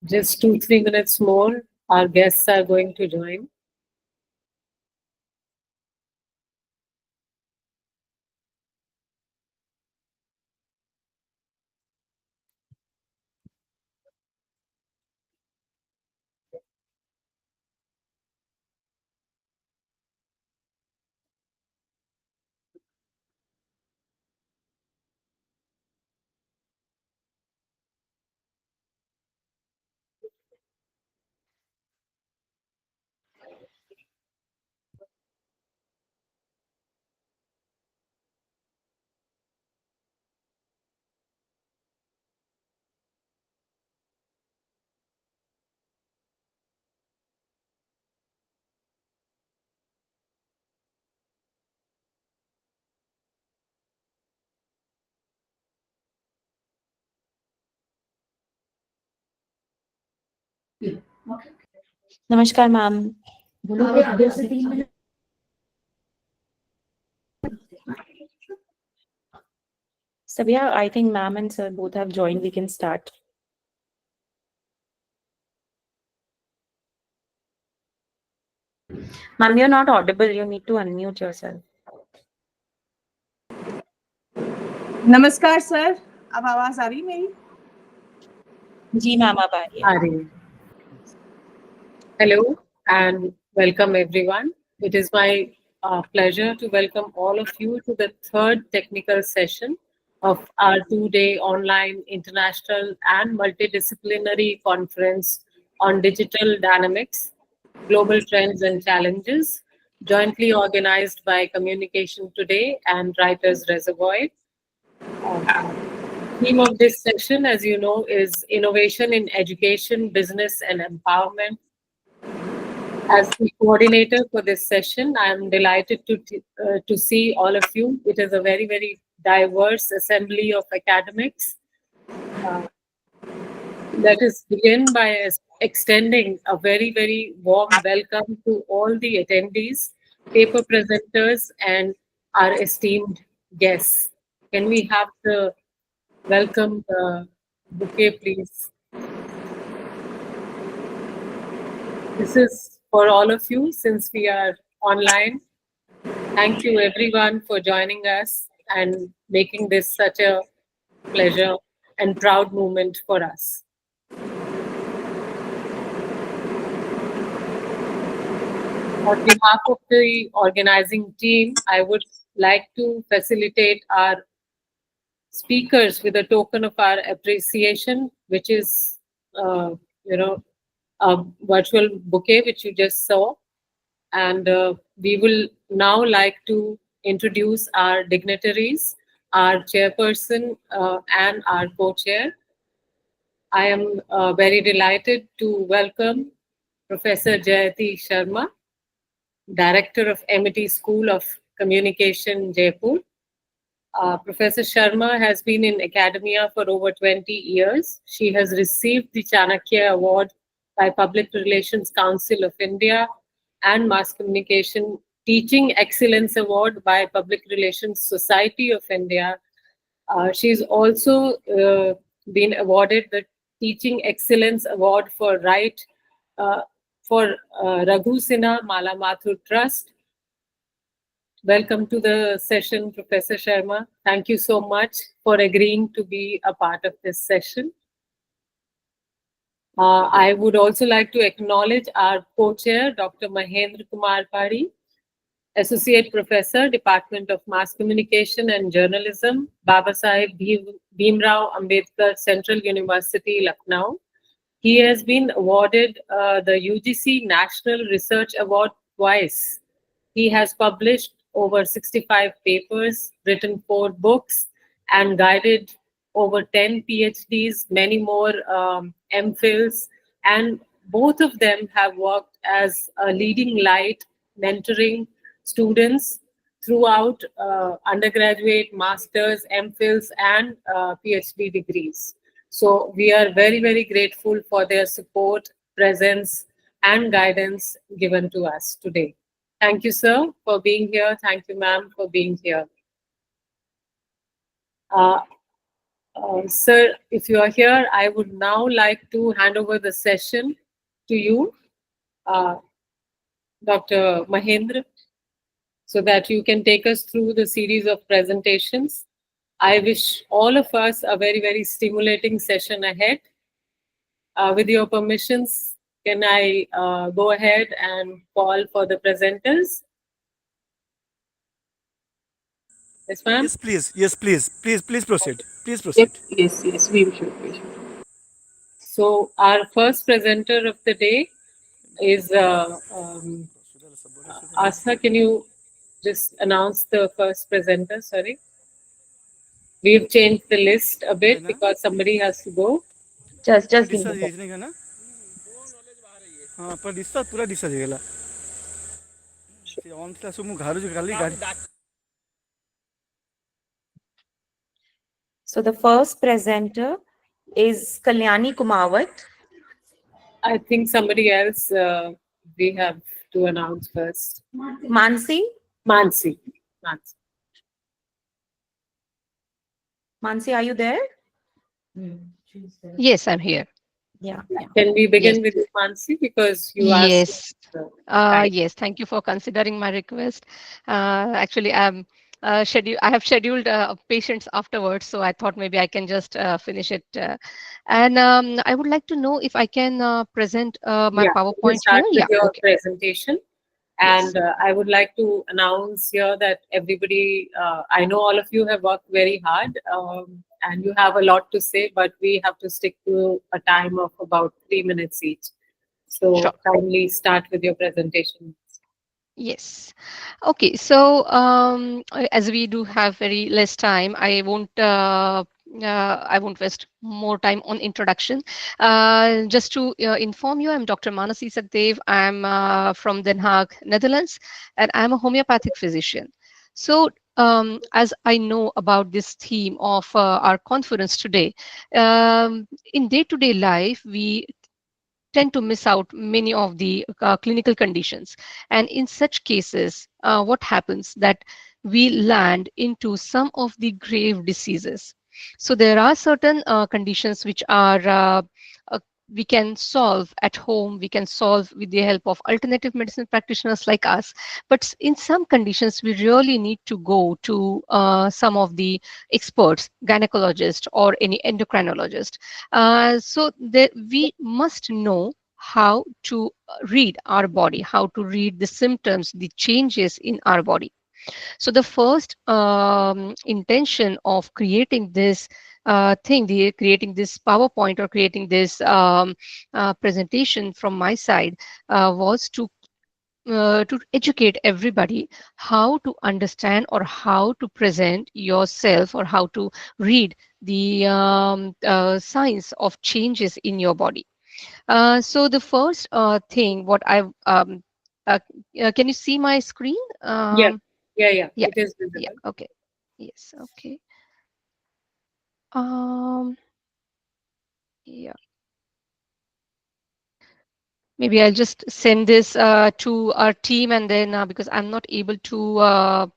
Just 2-3 minutes more, our guests are going to join. नमस्कार ma'am. Sabia, I think ma'am and sir both have joined. We can start. Ma'am, you're not audible. You need to unmute yourself. नमस्कार sir, अब आवाज आ रही मेरी? जी ma'am, अब आ रही है। आ रही है। Hello and welcome everyone. It is my pleasure to welcome all of you to the third technical session of our 2-day online international and multidisciplinary conference on digital dynamics, global trends and challenges, jointly organized by Communication Today and Writers Reservoir. Theme of this session, as you know, is innovation in education, business and empowerment. As the coordinator for this session, I am delighted to see all of you. It is a very, very diverse assembly of academics. Let us begin by extending a very, very warm welcome to all the attendees, paper presenters, and our esteemed guests. Can we have the welcome bouquet, please? This is for all of you since we are online. Thank you everyone for joining us and making this such a pleasure and proud moment for us. On behalf of the organizing team, I would like to facilitate our speakers with a token of our appreciation, which is, a virtual bouquet, which you just saw. And we will now like to introduce our dignitaries, our chairperson and our co-chair. I am very delighted to welcome Professor Jayati Sharma, Director of MIT School of Communication, Jaipur. Professor Sharma has been in academia for over 20 years. She has received the Chanakya Award by Public Relations Council of India and Mass Communication Teaching Excellence Award by Public Relations Society of India. She's also been awarded the Teaching Excellence Award for Raghu Sinha Mala Mathur Trust. Welcome to the session, Professor Sharma. Thank you so much for agreeing to be a part of this session. I would also like to acknowledge our co-chair, Dr. Mahendra Kumar Padhy, Associate Professor, Department of Mass Communication and Journalism, Babasaheb Bhimrao Ambedkar Central University, Lucknow. He has been awarded the UGC National Research Award twice. He has published over 65 papers, written 4 books, and guided over 10 PhDs, many more MPhils, and both of them have worked as a leading light, mentoring students throughout undergraduate, masters, MPhils, and PhD degrees. So we are very, very grateful for their support, presence, and guidance given to us today. Thank you, sir, for being here. Thank you, ma'am, for being here. Sir, if you are here, I would now like to hand over the session to you, uh, Dr. Mahendra, so that you can take us through the series of presentations. I wish all of us a very, very stimulating session ahead. With your permissions, can I go ahead and call for the presenters? Yes, ma'am. Yes, please. Yes, please. Please proceed. Please Yes, proceed. yes, yes, we should, we should. So our first presenter of the day is Asa. Can you just announce the first presenter? Sorry, we've changed the list a है bit ना? because somebody has to go. Just पूरा give me discharge a नहीं का ना? हाँ, पूरा discharge हो गया. से ऑन क्लास मु घर जो खाली गाड़ी. So the first presenter is Kalyani Kumawat. I think somebody else we have to announce first. Mansi. Mansi. Mansi. Mansi, are you there? Yes, I'm here. Yeah. Can we begin Yes. with you, Mansi, because you asked? Yes. Right. Yes. Thank you for considering my request. Actually, I have scheduled patients afterwards, so I thought maybe I can just finish it. And I would like to know if I can present my Yeah, you PowerPoint start here. with Yeah. your Okay. presentation. Yes. And I would like to announce here that everybody, I know all of you have worked very hard and you have a lot to say, but we have to stick to a time of about 3 minutes each. So Sure. kindly start with your presentation. Yes. Okay. So as we do have very less time, I won't waste more time on introduction. Just to inform you, I'm Dr. Manasi Sakdev. I'm from Den Haag, Netherlands, and I'm a homeopathic physician. So as I know about this theme of our conference today, in day-to-day life, we tend to miss out many of the clinical conditions. And in such cases, what happens that we land into some of the grave diseases. So there are certain conditions which are uh, we can solve at home, we can solve with the help of alternative medicine practitioners like us. But in some conditions, we really need to go to some of the experts, gynecologist or any endocrinologist. So we must know how to read our body, how to read the symptoms, the changes in our body. So the first intention of creating this creating this PowerPoint or creating this presentation from my side was to educate everybody how to understand or how to present yourself or how to read the signs of changes in your body. So the first thing, what uh, can you see my screen? Yeah, yeah, Yeah, it is yeah, visible. okay, yes, okay. Um, yeah, maybe I'll just send this to our team, and then because I'm not able to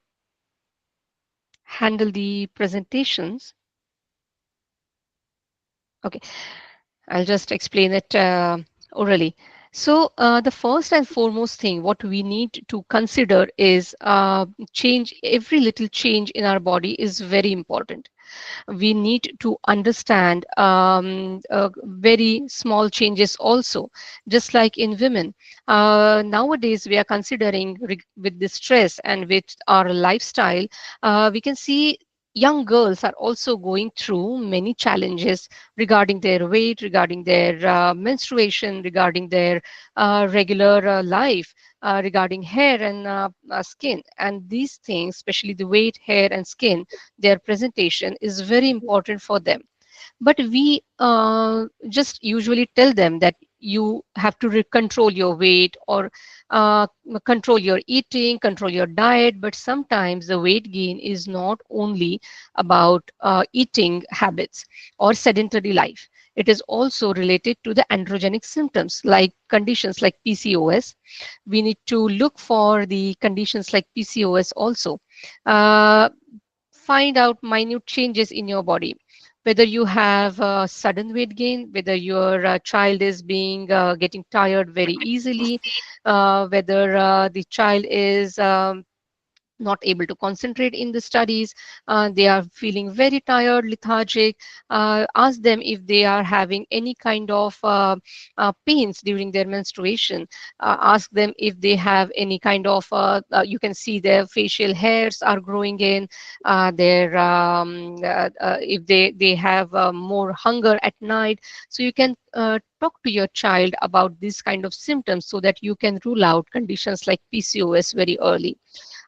handle the presentations. Okay, I'll just explain it orally. So the first and foremost thing what we need to consider is change. Every little change in our body is very important. We need to understand very small changes also, just like in women. Nowadays we are considering with the stress and with our lifestyle, we can see young girls are also going through many challenges regarding their weight, regarding their menstruation, regarding their regular life, regarding hair and skin. And these things, especially the weight, hair, and skin, their presentation is very important for them. But we just usually tell them that you have to control your weight or uh, control your eating, control your diet. But sometimes the weight gain is not only about eating habits or sedentary life. It is also related to the androgenic symptoms like conditions like PCOS. We need to look for the conditions like PCOS also. Uh, Find out minute changes in your body. whether you have sudden weight gain, whether your child is being getting tired very easily, whether the child is not able to concentrate in the studies, they are feeling very tired, lethargic. Ask them if they are having any kind of pains during their menstruation. Ask them if they have any kind of, you can see their facial hairs are growing in, if they have more hunger at night. So you can talk to your child about this kind of symptoms so that you can rule out conditions like PCOS very early.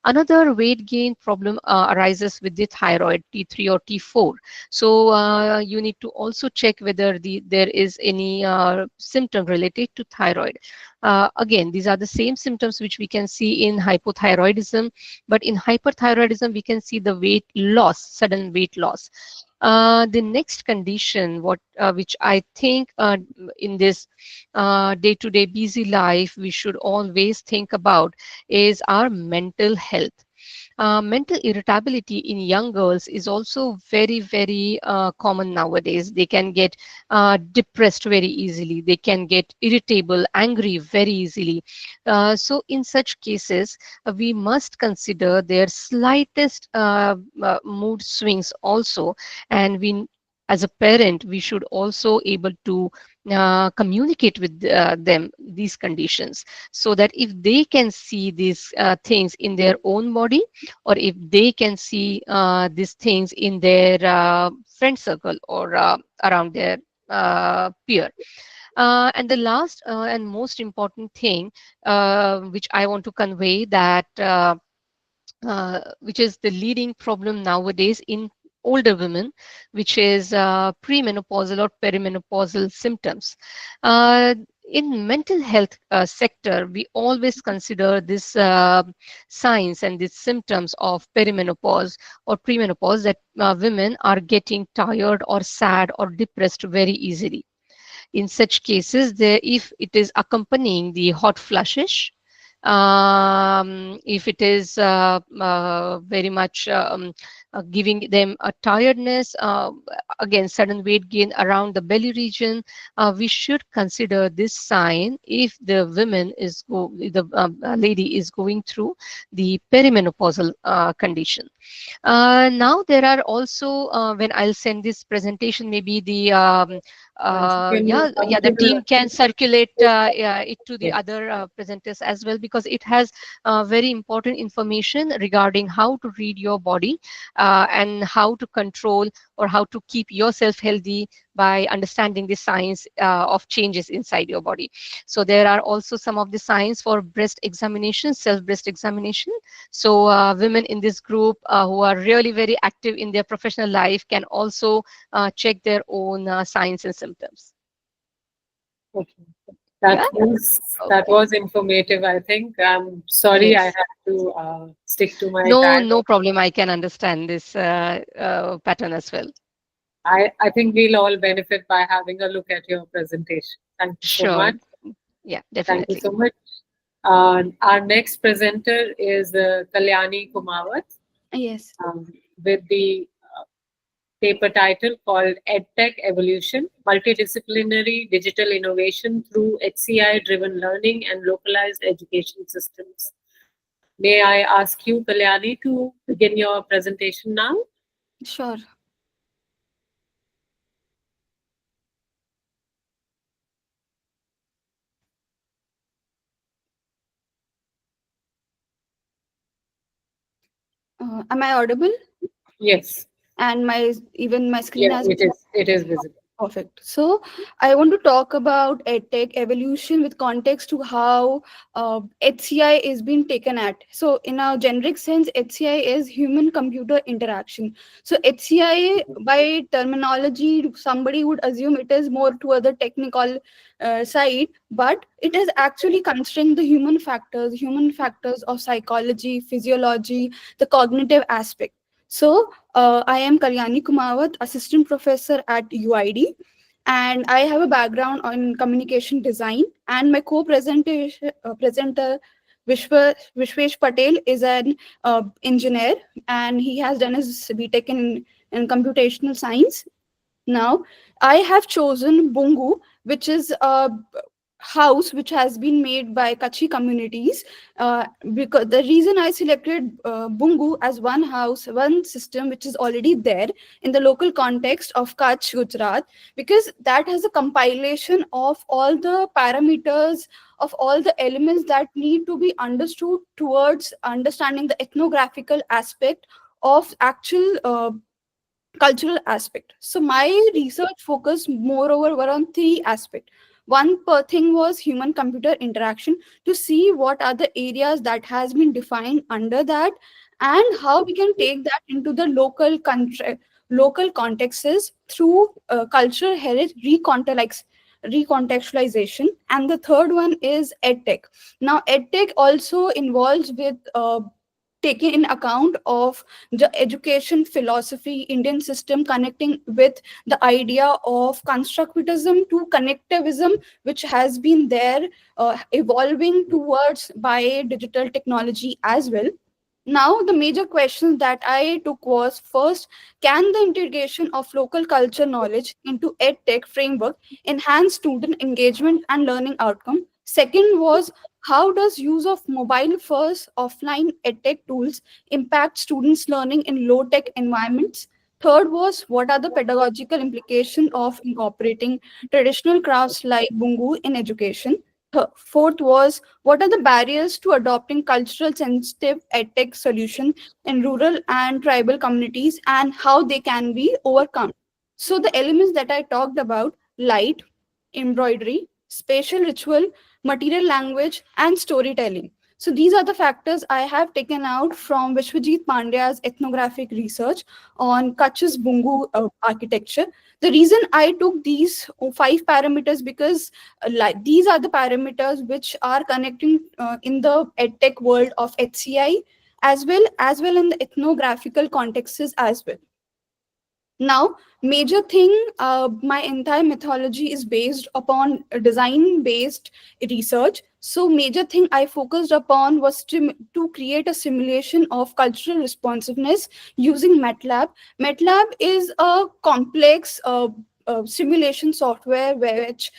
Another weight gain problem arises with the thyroid T3 or T4. So you need to also check whether there is any symptom related to thyroid. Again, these are the same symptoms which we can see in hypothyroidism, but in hyperthyroidism, we can see the weight loss, sudden weight loss. The next condition, which I think in this day-to-day busy life we should always think about, is our mental health. Mental irritability in young girls is also very, very common nowadays. They can get depressed very easily. They can get irritable, angry very easily. So in such cases, we must consider their slightest mood swings also. And we, as a parent, we should also able to communicate with them these conditions, so that if they can see these things in their own body, or if they can see these things in their friend circle or around their peer. And the last and most important thing which I want to convey, that which is the leading problem nowadays in older women, which is premenopausal or perimenopausal symptoms. Uh, in mental health sector, we always consider this signs and these symptoms of perimenopause or premenopause, that women are getting tired or sad or depressed very easily. In such cases, if it is accompanying the hot flushes, if it is very much giving them a tiredness, again sudden weight gain around the belly region, we should consider this sign if the lady is going through the perimenopausal condition. Now there are also, when I'll send this presentation, maybe the the team can circulate it to the other presenters as well, because it has very important information regarding how to read your body and how to control or how to keep yourself healthy by understanding the science of changes inside your body. So there are also some of the signs for breast examination, self-breast examination. So women in this group who are really very active in their professional life can also check their own signs and symptoms. Okay. That Okay. was informative, I think. I'm sorry Yes. I had to stick to my No, time. no problem. I can understand this pattern as well. I think we'll all benefit by having a look at your presentation. Thank you so Sure. much. Yeah, Thank you definitely. so much. Our next presenter is Kalyani Kumawat Yes. with the paper title called EdTech Evolution, Multidisciplinary Digital Innovation through HCI-Driven Learning and Localized Education Systems. May I ask you, Kalyani, to begin your presentation now? Sure. Am I audible? Yes. And even my screen Yes, has. it is visible. Perfect. So I want to talk about EdTech evolution with context to how HCI is being taken at. So in a generic sense, HCI is human-computer interaction. So HCI, by terminology, somebody would assume it is more toward the technical side, but it is actually considering the human factors of psychology, physiology, the cognitive aspect. So I am Kalyani Kumawat, assistant professor at UID, and I have a background on communication design. And my co-presenter, Vishwesh Patel, is an engineer, and he has done his BTech in computational science. Now, I have chosen Bungu, which is a house which has been made by Kachi communities. Because the reason I selected Bungu as one house, one system which is already there in the local context of Kutch, Gujarat, because that has a compilation of all the parameters of all the elements that need to be understood towards understanding the ethnographical aspect of actual cultural aspect. So my research focused moreover were on three aspects. One per thing was human computer interaction, to see what are the areas that has been defined under that and how we can take that into the local country, local contexts through cultural heritage recontextualization. And the third one is edtech. Now edtech also involves with taking in account of the education philosophy Indian system, connecting with the idea of constructivism to connectivism, which has been there evolving towards by digital technology as well. Now the major questions that I took was, first, can the integration of local culture knowledge into edtech framework enhance student engagement and learning outcome? Second was, how does use of mobile first offline edtech tools impact students learning in low tech environments? Third was, what are the pedagogical implications of incorporating traditional crafts like bungu in education? Fourth was, what are the barriers to adopting cultural sensitive edtech solution in rural and tribal communities and how they can be overcome? So the elements that I talked about, light, embroidery, spatial ritual, material language, and storytelling. So these are the factors I have taken out from Vishwajit Pandya's ethnographic research on Kutch's Bungu architecture. The reason I took these five parameters because like these are the parameters which are connecting in the edtech world of HCI as well in the ethnographical contexts as well. Now, major thing, my entire methodology is based upon design-based research. So major thing I focused upon was to create a simulation of cultural responsiveness using MATLAB. MATLAB is a complex simulation software which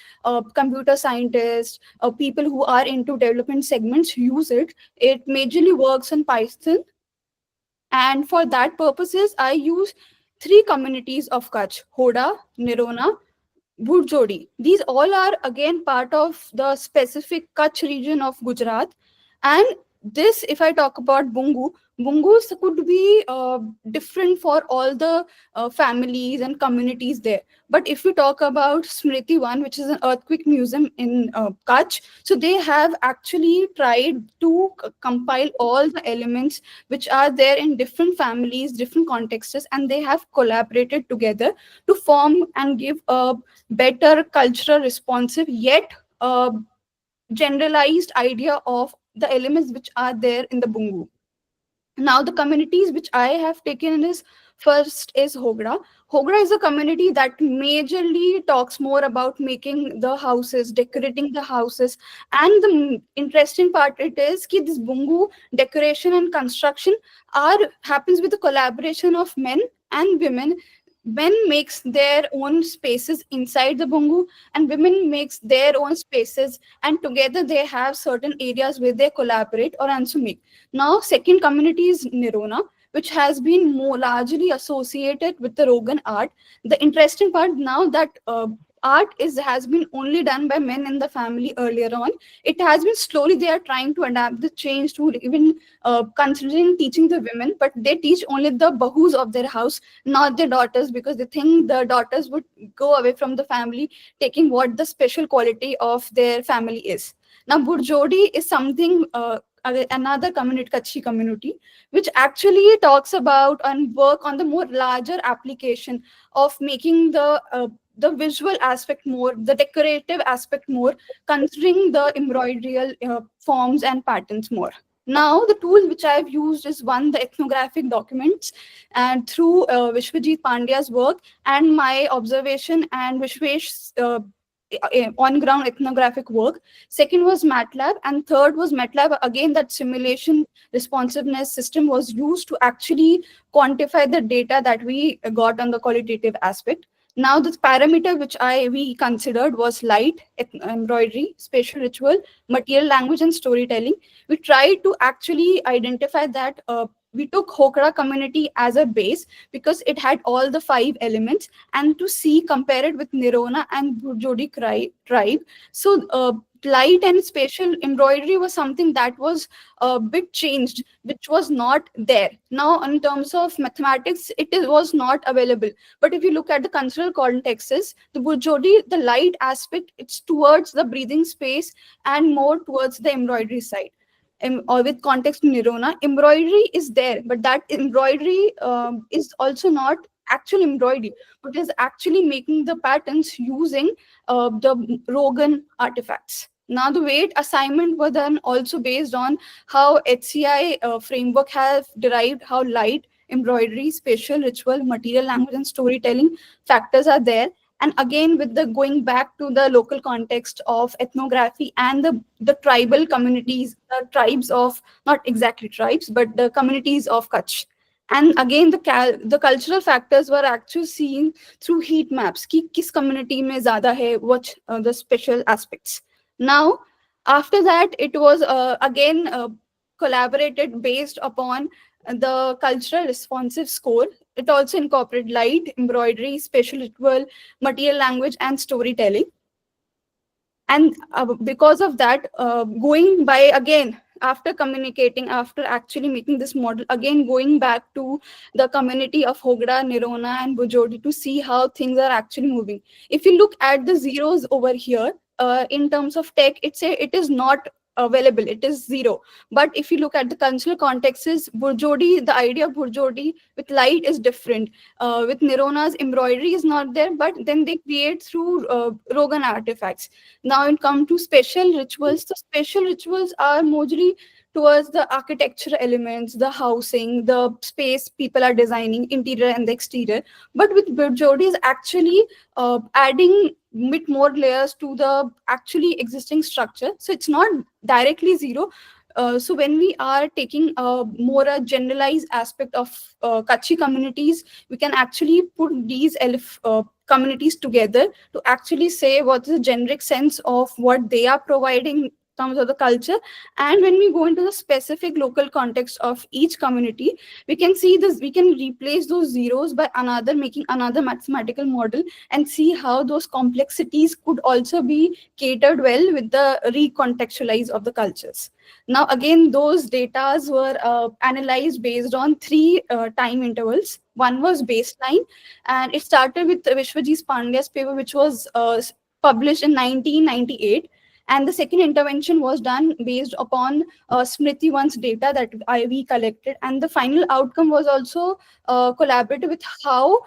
computer scientists, people who are into development segments use it. It majorly works in Python, and for that purposes, I use three communities of Kutch: Hoda, Nirona, Bhurjodi. These all are again part of the specific Kutch region of Gujarat. And this, if I talk about Bungu, Bungus could be different for all the families and communities there. But if we talk about Smriti One, which is an earthquake museum in Kutch, so they have actually tried to compile all the elements which are there in different families, different contexts, and they have collaborated together to form and give a better cultural responsive yet generalized idea of the elements which are there in the Bungu. Now the communities which I have taken is, first is Hogra. Hogra is a community that majorly talks more about making the houses, decorating the houses. And the interesting part it is that this Bungu decoration and construction happens with the collaboration of men and women. Men makes their own spaces inside the Bungu and women makes their own spaces, and together they have certain areas where they collaborate or also make. Now, second community is Nirona, which has been more largely associated with the Rogan art. The interesting part now that art has been only done by men in the family earlier on. It has been slowly they are trying to adapt the change to even considering teaching the women, but they teach only the bahus of their house, not their daughters, because they think the daughters would go away from the family, taking what the special quality of their family is. Now, Burjodi is something, another community, Kutchi community, which actually talks about and work on the more larger application of making the visual aspect more, the decorative aspect more, considering the embroidery forms and patterns more. Now, the tool which I've used is one, the ethnographic documents, and through Vishwajit Pandya's work and my observation and Vishwesh's on-ground ethnographic work. Second was MATLAB, and third was MATLAB. Again, that simulation responsiveness system was used to actually quantify the data that we got on the qualitative aspect. Now, the parameter which we considered was light, embroidery, spatial ritual, material language, and storytelling. We tried to actually identify that. We took Hokra community as a base because it had all the 5 elements, and to see compare it with Nirona and Burjodi tribe. So light and spatial embroidery was something that was a bit changed, which was not there. Now, in terms of mathematics, was not available. But if you look at the cultural contexts, the Burjodi, the light aspect, it's towards the breathing space and more towards the embroidery side. Or with context Nirona, embroidery is there, but that embroidery is also not actual embroidery, but is actually making the patterns using the Rogan artifacts. Now, the weight assignment was then also based on how HCI framework has derived how light, embroidery, spatial, ritual, material language, and storytelling factors are there. And again, with the going back to the local context of ethnography and the tribal communities, the tribes of, not exactly tribes, but the communities of Kutch. And again, the cultural factors were actually seen through heat maps. Ki kis community mein zyada hai, what the special aspects. Now, after that, it was again collaborated based upon the cultural responsive score. It also incorporated light, embroidery, spatial ritual, material language, and storytelling. And because of that, going by again, after communicating, after actually making this model, again going back to the community of Hogra, Nirona, and Bujodi to see how things are actually moving. If you look at the zeros over here, in terms of tech, it is not available, it is 0. But if you look at the cultural context, is Burjodi, the idea of Burjodi with light is different. With Nirona's embroidery is not there, but then they create through Rogan artifacts. Now, it comes to special rituals. The special rituals are mostly towards the architecture elements, the housing, the space people are designing, interior and the exterior. But with Burjodi is actually adding bit more layers to the actually existing structure. So it's not directly 0. So when we are taking more a generalized aspect of Kutchi communities, we can actually put these communities together to actually say what is the generic sense of what they are providing in terms of the culture. And when we go into the specific local context of each community, we can see this, we can replace those zeros by making another mathematical model and see how those complexities could also be catered well with the recontextualize of the cultures. Now, again, those data were analyzed based on 3 time intervals. One was baseline, and it started with Vishwajit Pandya's paper, which was published in 1998. And the second intervention was done based upon Smriti One's data that we collected. And the final outcome was also collaborated with how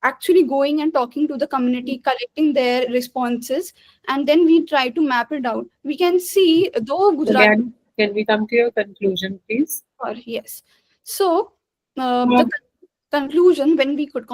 actually going and talking to the community, collecting their responses, and then we try to map it out. We can see, though Gujarat... Again, can we come to your conclusion, please? Yes. So, the conclusion, when we could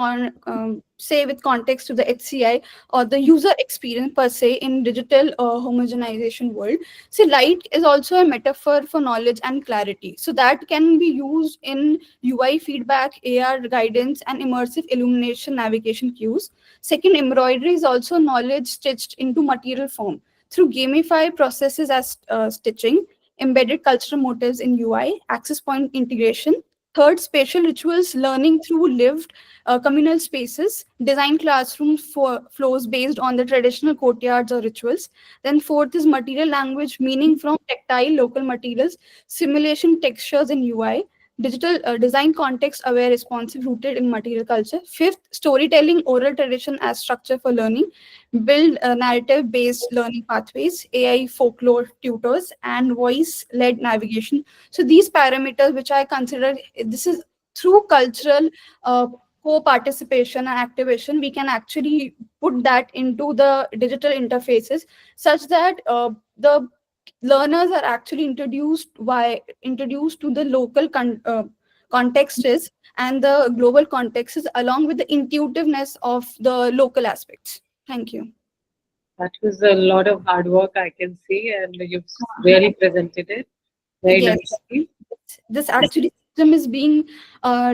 say with context to the HCI or the user experience per se in digital homogenization world, see, light is also a metaphor for knowledge and clarity. So that can be used in UI feedback, AR guidance, and immersive illumination navigation cues. Second, embroidery is also knowledge stitched into material form through gamify processes as stitching, embedded cultural motives in UI, access point integration. Third, spatial rituals, learning through lived communal spaces, design classroom flows based on the traditional courtyards or rituals. Then fourth is material language, meaning from tactile local materials, simulation textures in UI, digital design context aware, responsive, rooted in material culture. Fifth, storytelling, oral tradition as structure for learning, build narrative based learning pathways, AI folklore tutors, and voice led navigation. So these parameters, which I consider, this is through cultural co-participation and activation, we can actually put that into the digital interfaces such that the learners are actually introduced to the local contexts and the global contexts along with the intuitiveness of the local aspects. Thank you. That was a lot of hard work, I can see, and you've really presented it very Yes. nicely. This actually ecosystem is being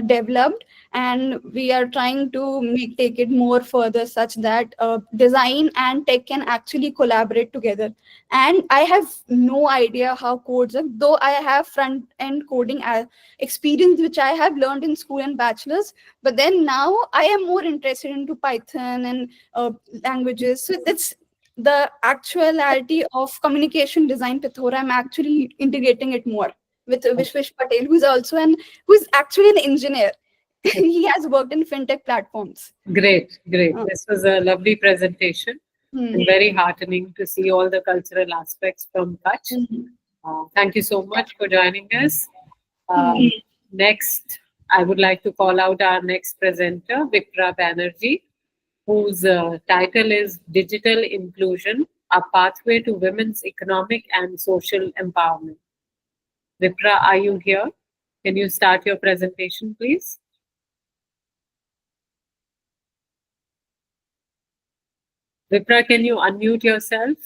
developed, and we are trying to take it more further such that design and tech can actually collaborate together. And I have no idea how codes are, though I have front end coding experience which I have learned in school and bachelor's, but then now I am more interested into Python and languages. So that's the actuality of communication design Pithora. I'm actually integrating it more with Vishwesh Patel, who's actually an engineer. He has worked in fintech platforms. Great. This was a lovely presentation and very heartening to see all the cultural aspects from Kutch. Thank you so much for joining us. Next, I would like to call out our next presenter, Vipra Banerjee, whose title is Digital Inclusion, A Pathway to Women's Economic and Social Empowerment. Vipra, are you here? Can you start your presentation, please? Vipra, can you unmute yourself?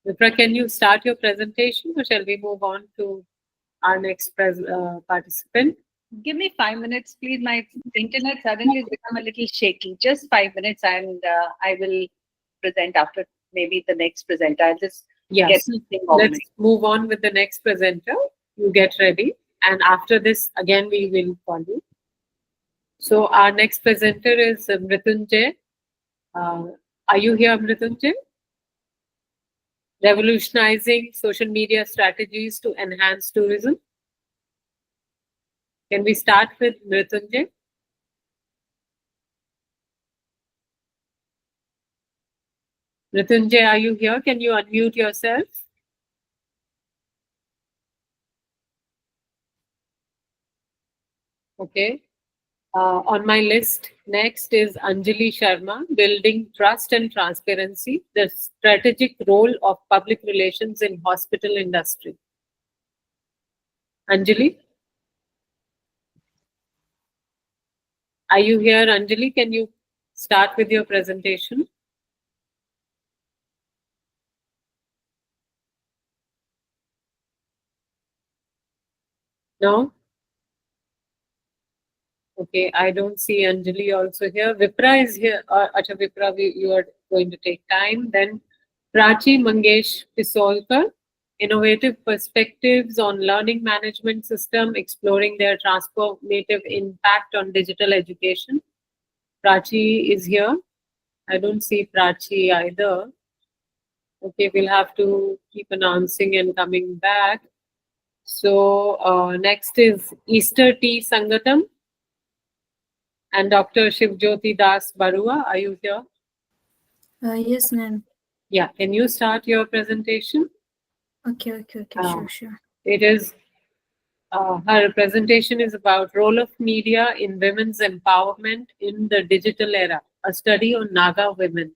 Vipra, can you start your presentation, or shall we move on to our next participant? Give me 5 minutes, please. My internet suddenly has become a little shaky. Just 5 minutes, and I will present after maybe the next presenter. I'll just get Yes, this thing let's organized. move on with the next presenter. You get ready, and after this, again, we will call you. So our next presenter is Mrityunjay. Are you here, Mrityunjay? Revolutionizing social media strategies to enhance tourism. Can we start with Mrityunjay? Mrityunjay, are you here? Can you unmute yourself? Okay. On my list, next is Anjali Sharma, Building Trust and Transparency, the Strategic Role of Public Relations in Hospital Industry. Anjali? Are you here, Anjali? Can you start with your presentation? No? Okay, I don't see Anjali also here. Vipra is here. Acha Vipra, you are going to take time. Then Prachi Mangesh Pisolkar, Innovative Perspectives on Learning Management System, Exploring Their Transformative Impact on Digital Education. Prachi is here. I don't see Prachi either. Okay, we'll have to keep announcing and coming back. So next is Easter T. Sangatam and Dr. Shivjyoti Das Barua. Are you here? Yes, ma'am. Yeah, can you start your presentation? Okay, sure. It is, her presentation is about role of media in women's empowerment in the digital era, a study on Naga women.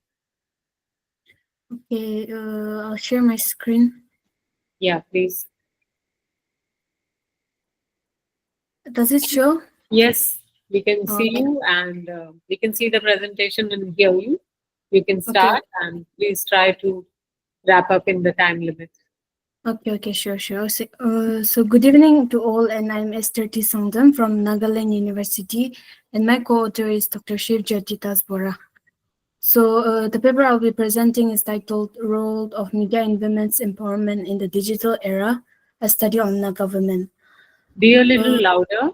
Okay, I'll share my screen. Yeah, please. Does it show? Yes, we can see Okay. you, and we can see the presentation and hear you. We can start, and please try to wrap up in the time limit. Okay, sure. So good evening to all, and I'm Esther T. Songdam from Nagaland University, and my co-author is Dr. Shivjyoti Das Bora. So the paper I'll be presenting is titled Role of Media in Women's Empowerment in the Digital Era, a study on Naga women. Be a little louder.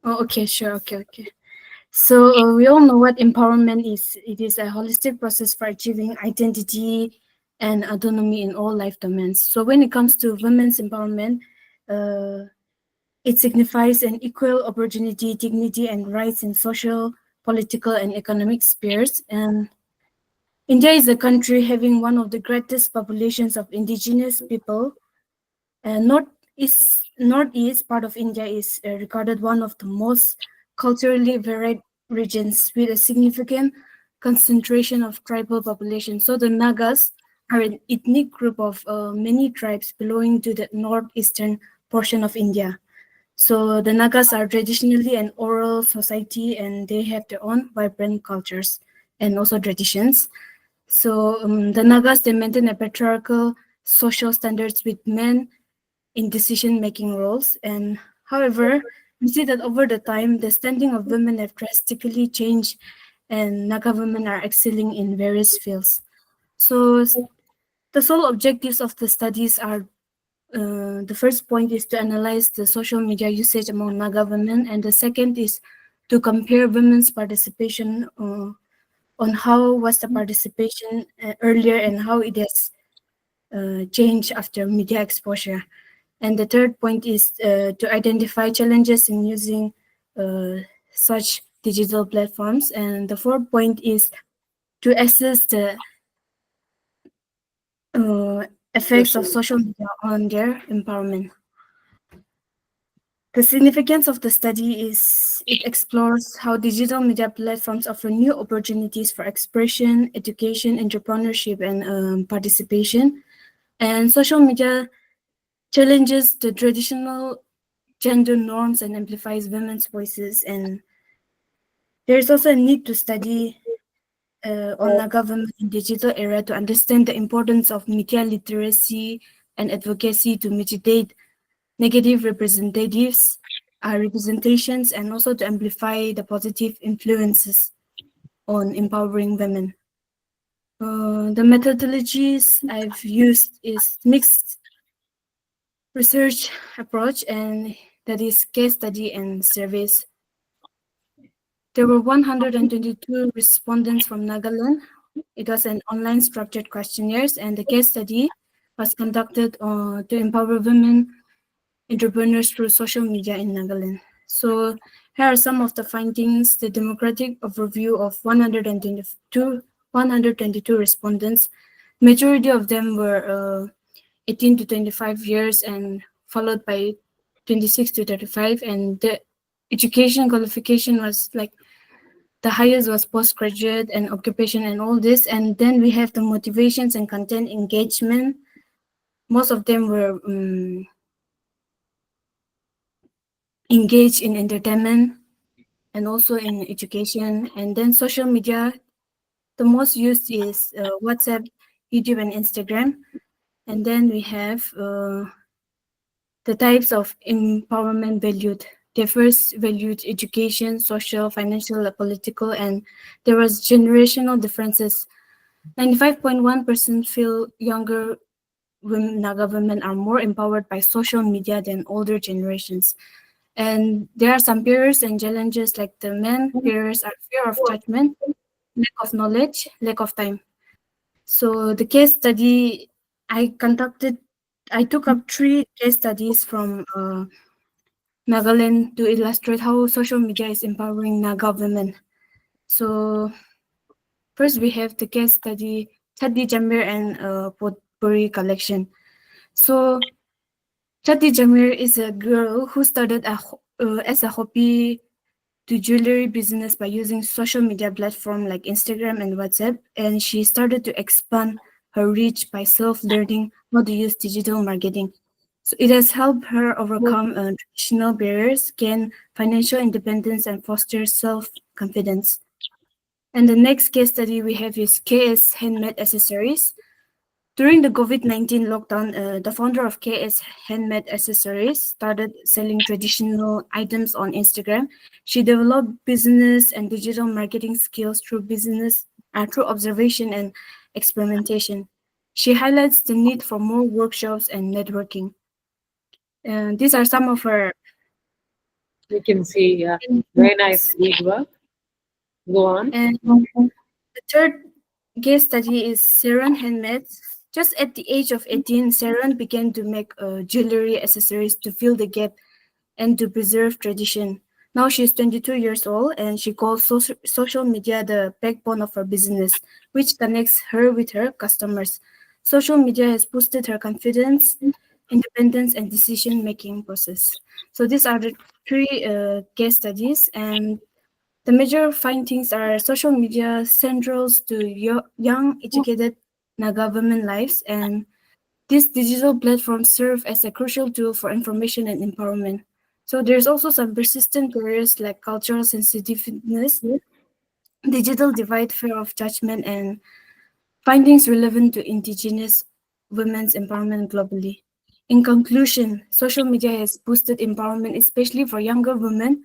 Oh, okay, sure. Okay. So we all know what empowerment is. It is a holistic process for achieving identity and autonomy in all life domains. So when it comes to women's empowerment, it signifies an equal opportunity, dignity, and rights in social, political, and economic spheres. And India is a country having one of the greatest populations of indigenous people. And Northeast part of India is regarded one of the most culturally varied regions with a significant concentration of tribal population. So the Nagas are an ethnic group of many tribes belonging to the northeastern portion of India. So the Nagas are traditionally an oral society, and they have their own vibrant cultures and also traditions. So the Nagas, they maintain a patriarchal social standards with men in decision-making roles. And however, we see that over the time, the standing of women have drastically changed and Naga women are excelling in various fields. So the sole objectives of the studies are the first point is to analyze the social media usage among Naga women, and the second is to compare women's participation on how was the participation earlier and how it has changed after media exposure. And the third point is to identify challenges in using such digital platforms. And the fourth point is to assess the effects of social media on their empowerment. The significance of the study is it explores how digital media platforms offer new opportunities for expression, education, entrepreneurship, and participation. And social media challenges the traditional gender norms and amplifies women's voices. And there is also a need to study on the government in digital era to understand the importance of media literacy and advocacy to mitigate negative representations and also to amplify the positive influences on empowering women. The methodologies I've used is mixed research approach, and that is case study and surveys. There were 122 respondents from Nagaland. It was an online structured questionnaires, and the case study was conducted to empower women entrepreneurs through social media in Nagaland. So here are some of the findings. The demographic overview of 122 respondents. Majority of them were 18 to 25 years and followed by 26 to 35. And the education qualification was like the highest was postgraduate and occupation and all this. And then we have the motivations and content engagement. Most of them were engaged in entertainment and also in education. And then social media, the most used is WhatsApp, YouTube, and Instagram. And then we have the types of empowerment valued. They first valued education, social, financial, political, and there was generational differences. 95.1% feel younger women, Naga women are more empowered by social media than older generations. And there are some barriers and challenges, like the main barriers are fear of judgment, lack of knowledge, lack of time. So the case study I took up 3 case studies from Nagaland to illustrate how social media is empowering Naga women. So first we have the case study, Chatti Jamir and Potpourri collection. So Chatti Jamir is a girl who started as a hobby to jewelry business by using social media platform like Instagram and WhatsApp, and she started to expand her reach by self-learning how to use digital marketing. So it has helped her overcome traditional barriers, gain financial independence, and foster self-confidence. And the next case study we have is KS Handmade Accessories. During the COVID-19 lockdown, the founder of KS Handmade Accessories started selling traditional items on Instagram. She developed business and digital marketing skills through observation and experimentation. She highlights the need for more workshops and networking. These are some of her. You can see, very nice needwork. Go on. And the third case study is Sharon Handmade. Just at the age of 18, Sharon began to make jewelry accessories to fill the gap and to preserve tradition. Now she's 22 years old and she calls social media the backbone of her business, which connects her with her customers. Social media has boosted her confidence, independence, and decision-making process. So these are the 3 case studies, and the major findings are social media central to young, educated Naga women lives, and these digital platforms serve as a crucial tool for information and empowerment. So there's also some persistent barriers like cultural sensitiveness, digital divide, fear of judgment, and findings relevant to indigenous women's empowerment globally. In conclusion, social media has boosted empowerment, especially for younger women,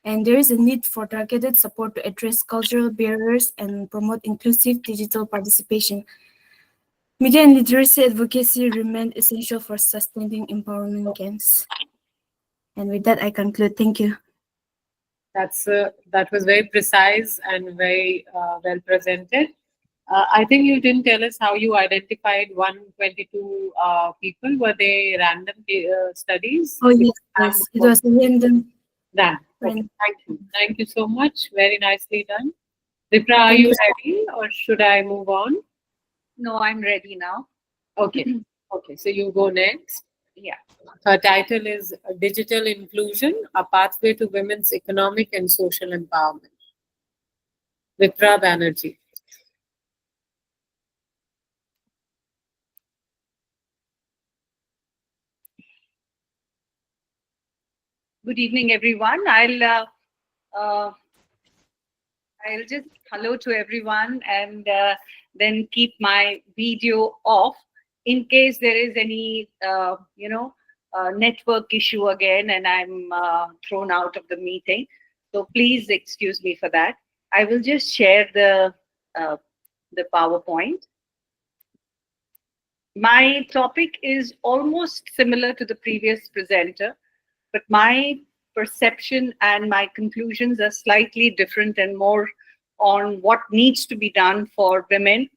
and there is a need for targeted support to address cultural barriers and promote inclusive digital participation. Media and literacy advocacy remain essential for sustaining empowerment gains. And with that, I conclude. Thank you. That was very precise and very well presented. I think you didn't tell us how you identified 122 people. Were they random studies? Oh, yes. It was a random. Done. Okay. Thank you. Thank you so much. Very nicely done. Vipra, are you ready or should I move on? No, I'm ready now. Okay. Okay. So you go next. Yeah. Her title is Digital Inclusion, A Pathway to Women's Economic and Social Empowerment. Vipra Banerjee. Good evening, everyone. I'll just hello to everyone and then keep my video off in case there is any, network issue again and I'm thrown out of the meeting. So please excuse me for that. I will just share the PowerPoint. My topic is almost similar to the previous presenter, but my perception and my conclusions are slightly different and more on what needs to be done for women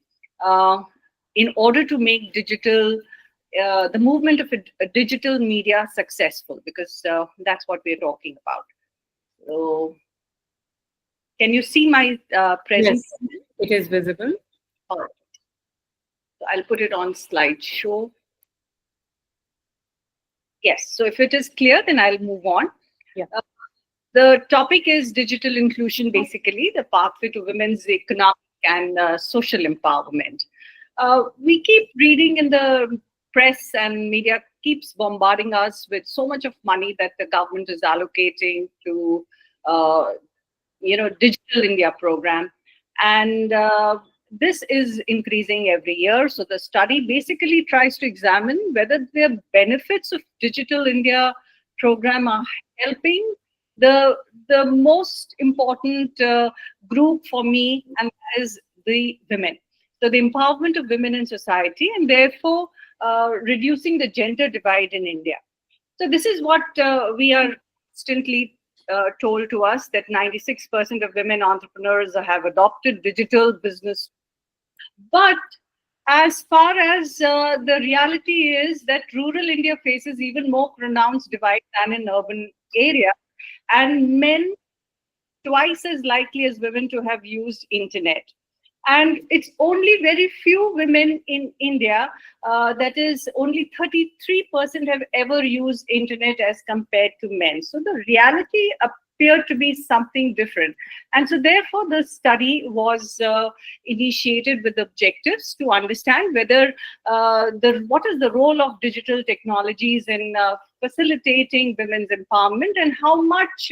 in order to make digital, the movement of a digital media successful, because that's what we're talking about. So, can you see my presentation? Yes, it is visible. All right. So I'll put it on slideshow. Yes, so if it is clear, then I'll move on. Yeah. The topic is digital inclusion, basically, the pathway to women's economic and social empowerment. We keep reading in the press and media keeps bombarding us with so much of money that the government is allocating to, Digital India program. And this is increasing every year. So the study basically tries to examine whether the benefits of Digital India program are helping the most important group for me, and that is the women. So the empowerment of women in society, and therefore reducing the gender divide in India. So this is what we are constantly told to us, that 96% of women entrepreneurs have adopted digital business. But as far as the reality is that rural India faces even more pronounced divide than in urban area, and men twice as likely as women to have used internet. And it's only very few women in India, that is only 33% have ever used internet as compared to men. So the reality appeared to be something different. And so therefore the study was initiated with objectives to understand whether what is the role of digital technologies in facilitating women's empowerment, and how much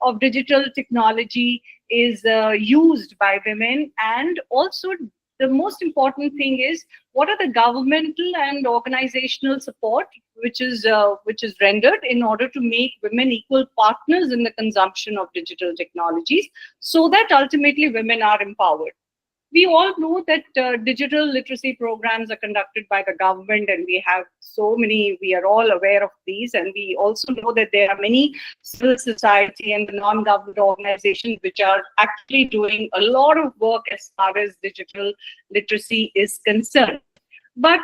of digital technology is used by women, and also the most important thing is what are the governmental and organizational support which is rendered in order to make women equal partners in the consumption of digital technologies, so that ultimately women are empowered. We all know that digital literacy programs are conducted by the government, and we have so many, we are all aware of these, and we also know that there are many civil society and the non-government organizations which are actually doing a lot of work as far as digital literacy is concerned. But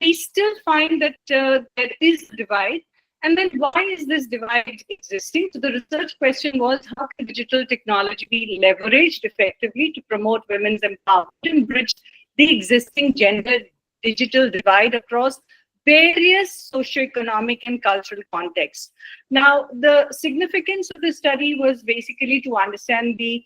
we still find that there is a divide. And then why is this divide existing? So the research question was, how can digital technology be leveraged effectively to promote women's empowerment and bridge the existing gender digital divide across various socioeconomic and cultural contexts? Now, the significance of the study was basically to understand the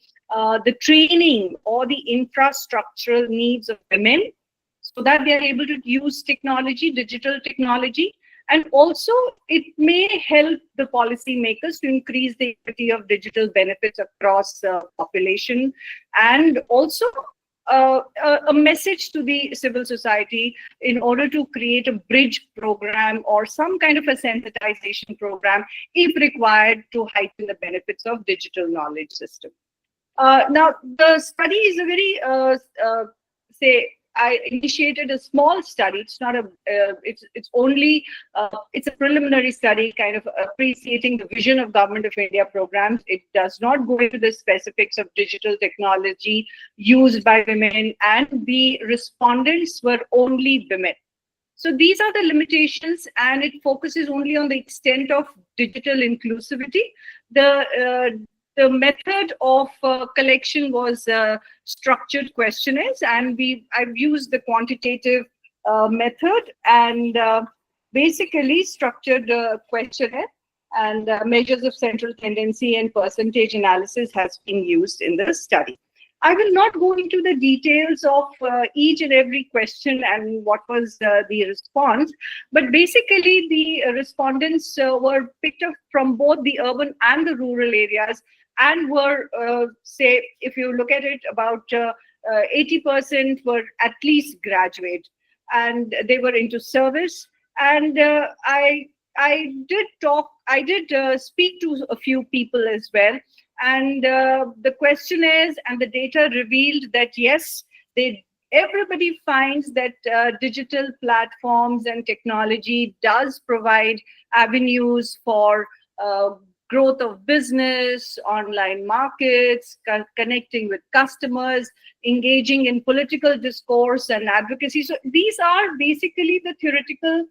training or the infrastructural needs of women, so that they are able to use technology, digital technology. And also, it may help the policymakers to increase the equity of digital benefits across population, and also a message to the civil society in order to create a bridge program or some kind of a sensitization program, if required, to heighten the benefits of digital knowledge system. Now, the study is a very, say, I initiated a small study. It's not a, it's only, it's a preliminary study, kind of appreciating the vision of Government of India programs. It does not go into the specifics of digital technology used by women, and the respondents were only women. So these are the limitations, and it focuses only on the extent of digital inclusivity. The method of collection was structured questionnaires, and I've used the quantitative method, and basically structured questionnaire, and measures of central tendency and percentage analysis has been used in the study. I will not go into the details of each and every question and what was the response, but basically the respondents were picked up from both the urban and the rural areas, and were, say, if you look at it, about 80% were at least graduate, and they were into service. And I did speak to a few people as well, and the questionnaires and the data revealed that yes, everybody finds that digital platforms and technology does provide avenues for growth of business, online markets, connecting with customers, engaging in political discourse and advocacy. So these are basically the theoretical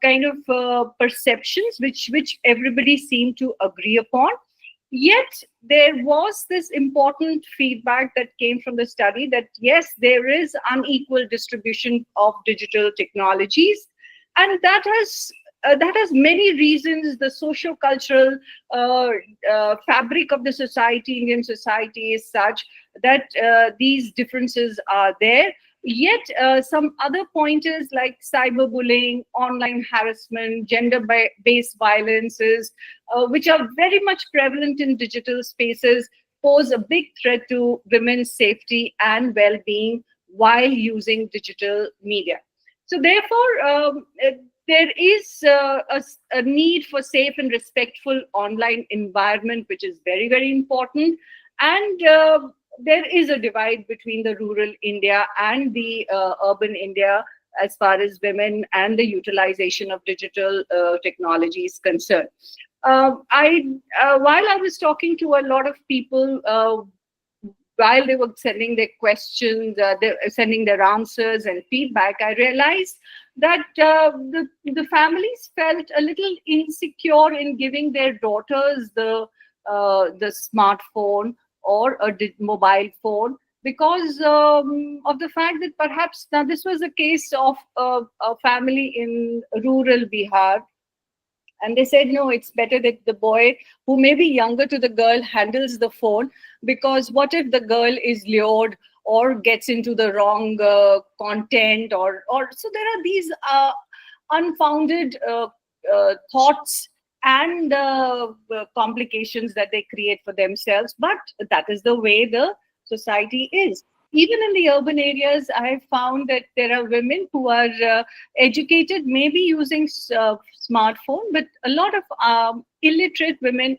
kind of perceptions which everybody seemed to agree upon. Yet there was this important feedback that came from the study that yes, there is unequal distribution of digital technologies, and that has many reasons. The socio-cultural fabric of the society, Indian society, is such that these differences are there. Yet some other pointers like cyberbullying, online harassment, gender-based violences, which are very much prevalent in digital spaces, pose a big threat to women's safety and well-being while using digital media. So therefore, there is a need for safe and respectful online environment, which is very, very important. And there is a divide between the rural India and the urban India as far as women and the utilization of digital technology is concerned. While I was talking to a lot of people, while they were sending their questions, sending their answers and feedback, I realized that the families felt a little insecure in giving their daughters the smartphone or a mobile phone, because of the fact that perhaps, now this was a case of a family in rural Bihar, and they said, no, it's better that the boy, who may be younger to the girl, handles the phone, because what if the girl is lured or gets into the wrong content, or so there are these unfounded thoughts and complications that they create for themselves. But that is the way the society is. Even in the urban areas, I have found that there are women who are educated, maybe using smartphone, but a lot of illiterate women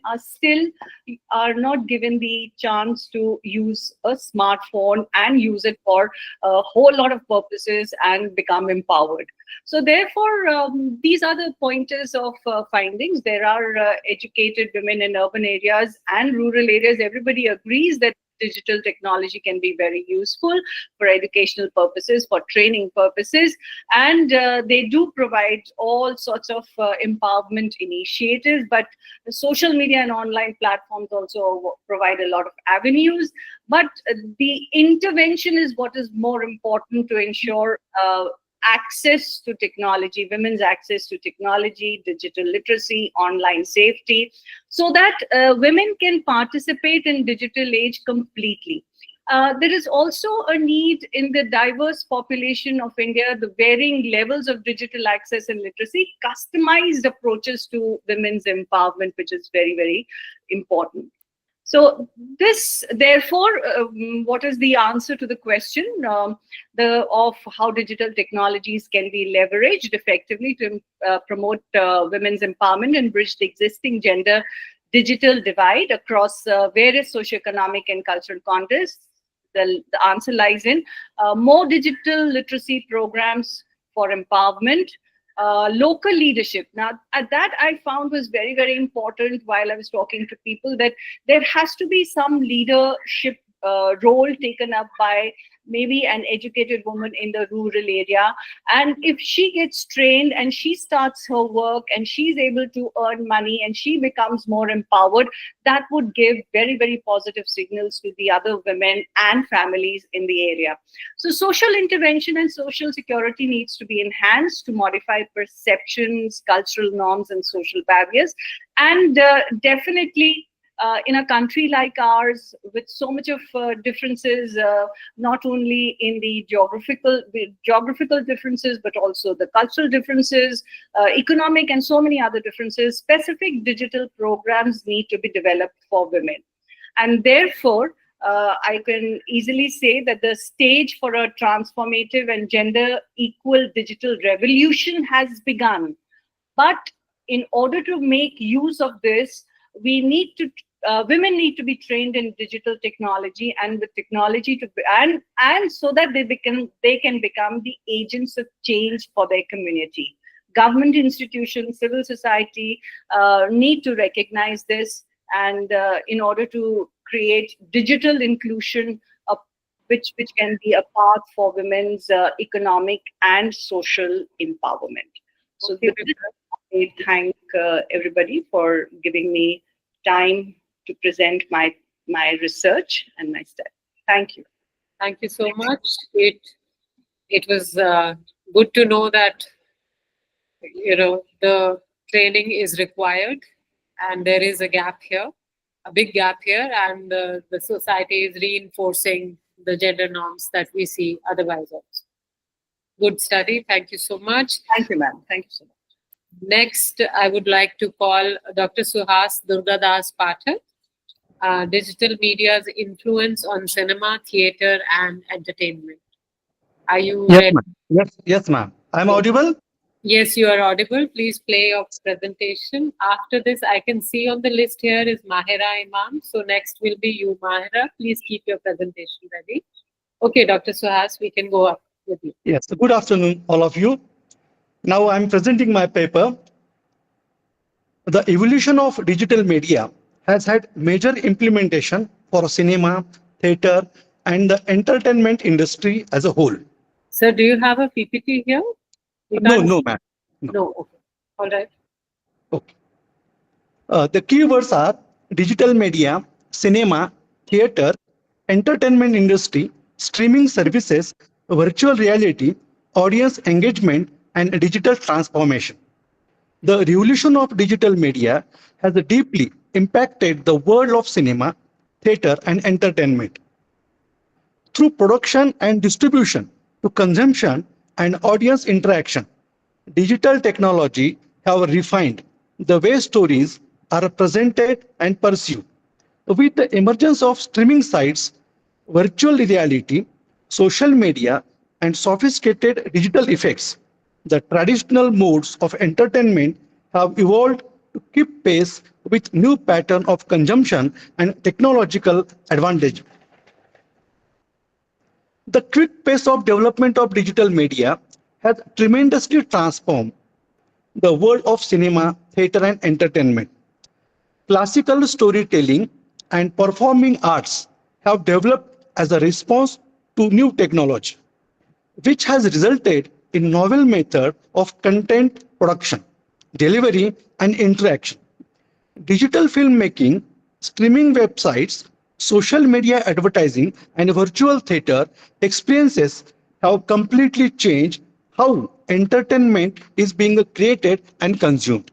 are not given the chance to use a smartphone and use it for a whole lot of purposes and become empowered. So therefore, these are the pointers of findings. There are educated women in urban areas and rural areas. Everybody agrees that digital technology can be very useful for educational purposes, for training purposes, and they do provide all sorts of empowerment initiatives. But the social media and online platforms also provide a lot of avenues. But the intervention is what is more important to ensure access to technology, women's access to technology, digital literacy, online safety, so that women can participate in digital age completely. There is also a need in the diverse population of India, the varying levels of digital access and literacy, customized approaches to women's empowerment, which is very, very important. So this, therefore, what is the answer to the question of how digital technologies can be leveraged effectively to promote women's empowerment and bridge the existing gender digital divide across various socioeconomic and cultural contexts? The answer lies in more digital literacy programs for empowerment, local leadership. Now, that I found was very, very important while I was talking to people, that there has to be some leadership role taken up by maybe an educated woman in the rural area. And if she gets trained and she starts her work and she's able to earn money and she becomes more empowered, that would give very, very positive signals to the other women and families in the area. So social intervention and social security needs to be enhanced to modify perceptions, cultural norms, and social barriers. And definitely, in a country like ours, with so much of differences, not only in the geographical differences, but also the cultural differences, economic, and so many other differences, specific digital programs need to be developed for women. And therefore, I can easily say that the stage for a transformative and gender equal digital revolution has begun. But in order to make use of this, we need to women need to be trained in digital technology and with technology to and so that they can become the agents of change for their community. Government institutions, civil society need to recognize this, and in order to create digital inclusion, which can be a path for women's economic and social empowerment. So I thank everybody for giving me time to present my research and my study. Thank you. Thank you so much. It was good to know that the training is required, and there is a gap here, a big gap here, and the society is reinforcing the gender norms that we see otherwise also. Good study. Thank you so much. Thank you, ma'am. Thank you so much. Next, I would like to call Dr. Suhas Durgadas Pathak, digital media's influence on cinema, theatre, and entertainment. Are you ready? Yes, ma'am. I'm audible? Yes, you are audible. Please play your presentation. After this, I can see on the list here is Mahira Imam. So next will be you, Mahira. Please keep your presentation ready. Okay, Dr. Suhas, we can go up with you. Yes. Good afternoon, all of you. Now I'm presenting my paper. The evolution of digital media has had major implementation for cinema, theatre, and the entertainment industry as a whole. Sir, do you have a PPT here? No, ma'am. No, okay. All right. Okay. The keywords are digital media, cinema, theatre, entertainment industry, streaming services, virtual reality, audience engagement, and digital transformation. The revolution of digital media has deeply impacted the world of cinema, theatre, and entertainment. Through production and distribution to consumption and audience interaction, digital technology have refined the way stories are presented and perceived. With the emergence of streaming sites, virtual reality, social media, and sophisticated digital effects, the traditional modes of entertainment have evolved to keep pace with new pattern of consumption and technological advantage. The quick pace of development of digital media has tremendously transformed the world of cinema, theatre, and entertainment. Classical storytelling and performing arts have developed as a response to new technology, which has resulted in novel method of content production, delivery, and interaction. Digital filmmaking, streaming websites, social media advertising, and virtual theater experiences have completely changed how entertainment is being created and consumed.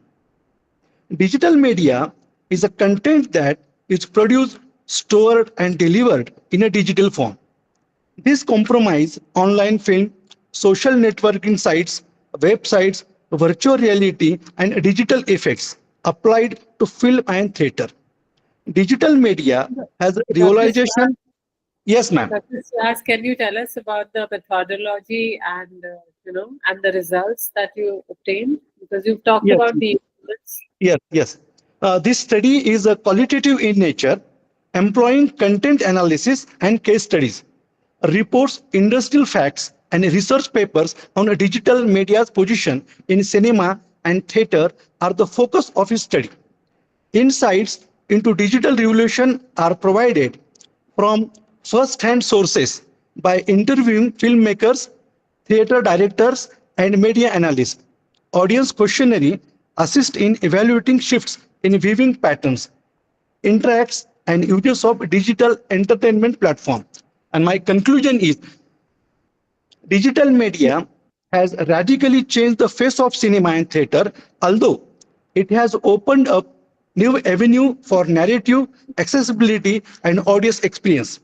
Digital media is a content that is produced, stored, and delivered in a digital form. This compromise online film, social networking sites, websites, virtual reality, and digital effects applied to film and theater. Digital media has realization. Yes, ma'am. Dr. Suhas, can you tell us about the methodology and and the results that you obtained? Because you've talked Yes, about the influence. yes. This study is qualitative in nature, employing content analysis and case studies, reports, industrial facts, and research papers on a digital media's position in cinema and theater are the focus of his study. Insights into digital revolution are provided from first-hand sources by interviewing filmmakers, theater directors, and media analysts. Audience questionnaire assist in evaluating shifts in viewing patterns, interacts, and uses of digital entertainment platform. And my conclusion is digital media has radically changed the face of cinema and theater, although it has opened up new avenue for narrative, accessibility, and audience experience.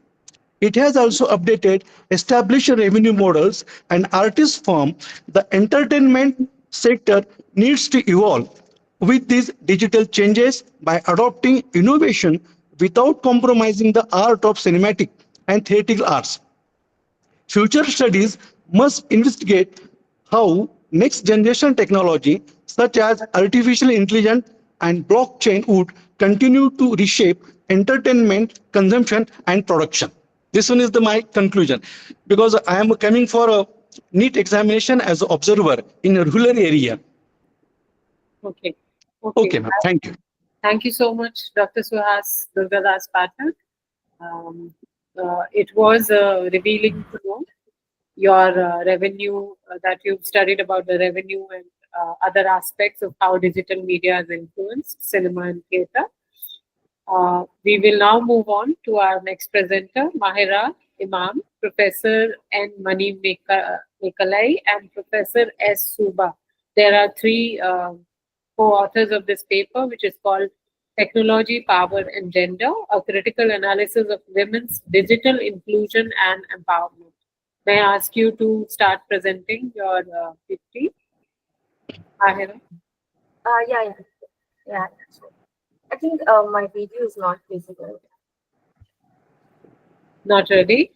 It has also updated established revenue models and artists firm. The entertainment sector needs to evolve with these digital changes by adopting innovation without compromising the art of cinematic and theatrical arts. Future studies must investigate how next generation technology such as artificial intelligence and blockchain would continue to reshape entertainment, consumption, and production. This one is my conclusion because I am coming for a NEET examination as an observer in a rural area. Okay. Okay, ma'am. Thank you. Thank you so much, Dr. Suhas Durgadas Pathak. It was revealing to know your revenue that you've studied about the revenue and other aspects of how digital media has influenced cinema and theatre. We will now move on to our next presenter, Mahira Imam, Professor N. Mani Mekalai, and Professor S. Suba. There are three co-authors of this paper, which is called Technology, Power and Gender, a critical analysis of women's digital inclusion and empowerment. May I ask you to start presenting your PPT? Mahira? Yeah. I think my video is not visible. Not ready?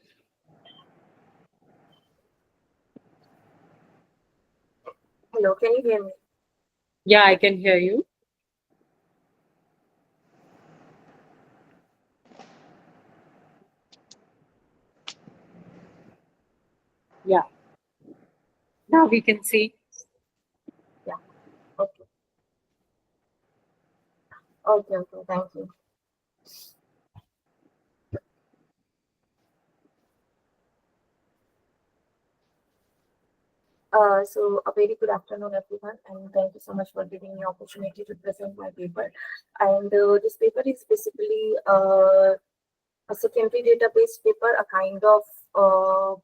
Hello, can you hear me? Yeah, I can hear you. Yeah. Now we can see. Okay. Okay, thank you. So a very good afternoon, everyone, and thank you so much for giving me opportunity to present my paper. And this paper is basically a secondary database paper, a kind of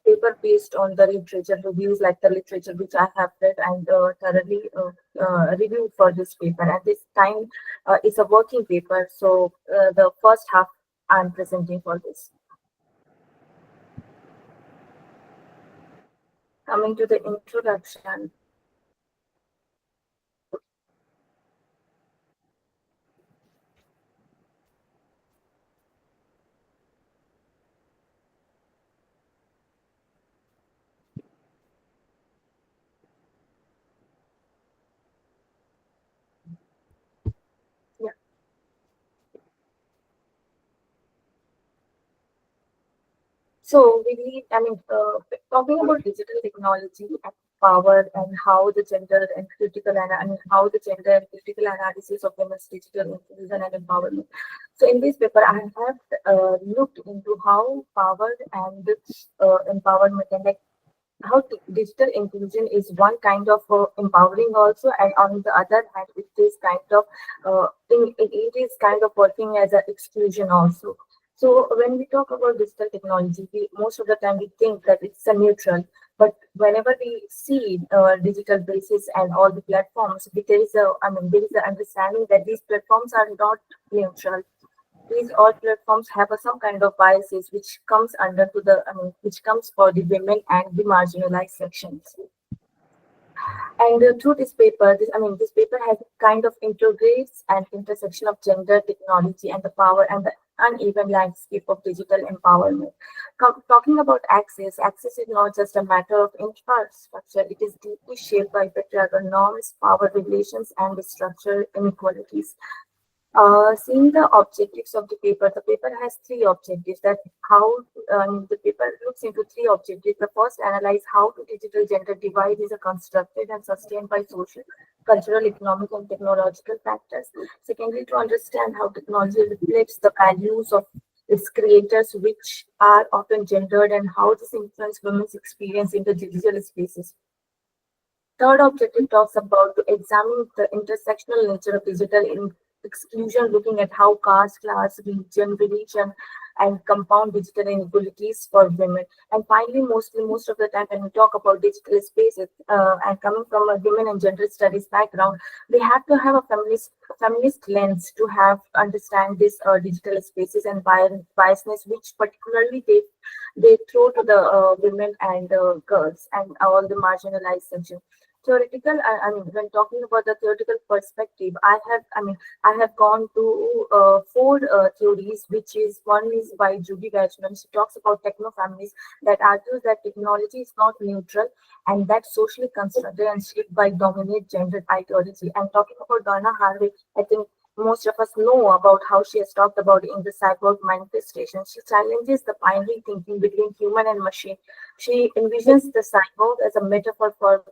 paper based on the literature reviews, like the literature which I have read and thoroughly reviewed for this paper. At this time, it's a working paper, so the first half I'm presenting for this. Coming to the introduction. Yeah. So we need, talking about digital technology and power and how the gender and how the gender and critical analysis of women's digital inclusion and empowerment. So in this paper, I have looked into how power and empowerment and like how digital inclusion is one kind of empowering also, and on the other hand, it is kind of it is kind of working as an exclusion also. So when we talk about digital technology, most of the time we think that it's a neutral, but whenever we see digital basis and all the platforms, there is there is an understanding that these platforms are not neutral. These all platforms have some kind of biases which comes under to the which comes for the women and the marginalized sections. And through this paper, this paper has kind of integrates an intersection of gender, technology, and the power and the uneven landscape of digital empowerment. Talking about access is not just a matter of infrastructure, it is deeply shaped by patriarchal norms, power relations, and structural inequalities. Seeing the objectives of the paper has three objectives. That how the paper looks into three objectives. The first, analyze how the digital gender divide is constructed and sustained by social, cultural, economic, and technological factors. Secondly, to understand how technology reflects the values of its creators, which are often gendered, and how this influences women's experience in the digital spaces. Third objective talks about to examine the intersectional nature of digital exclusion, looking at how caste, class, region, religion, and compound digital inequalities for women. And finally, most of the time when we talk about digital spaces, and coming from a women and gender studies background, we have to have a feminist lens to have understand this digital spaces and biasness, which particularly they throw to the women and girls and all the marginalized section. Theoretical, when talking about the theoretical perspective, I have gone to four theories, which is one is by Judy Weissman. She talks about techno-feminists that argues that technology is not neutral and that socially constructed and shaped by dominant gender ideology. And talking about Donna Haraway, I think most of us know about how she has talked about in the cyborg manifestation. She challenges the binary thinking between human and machine. She envisions the cyborg as a metaphor for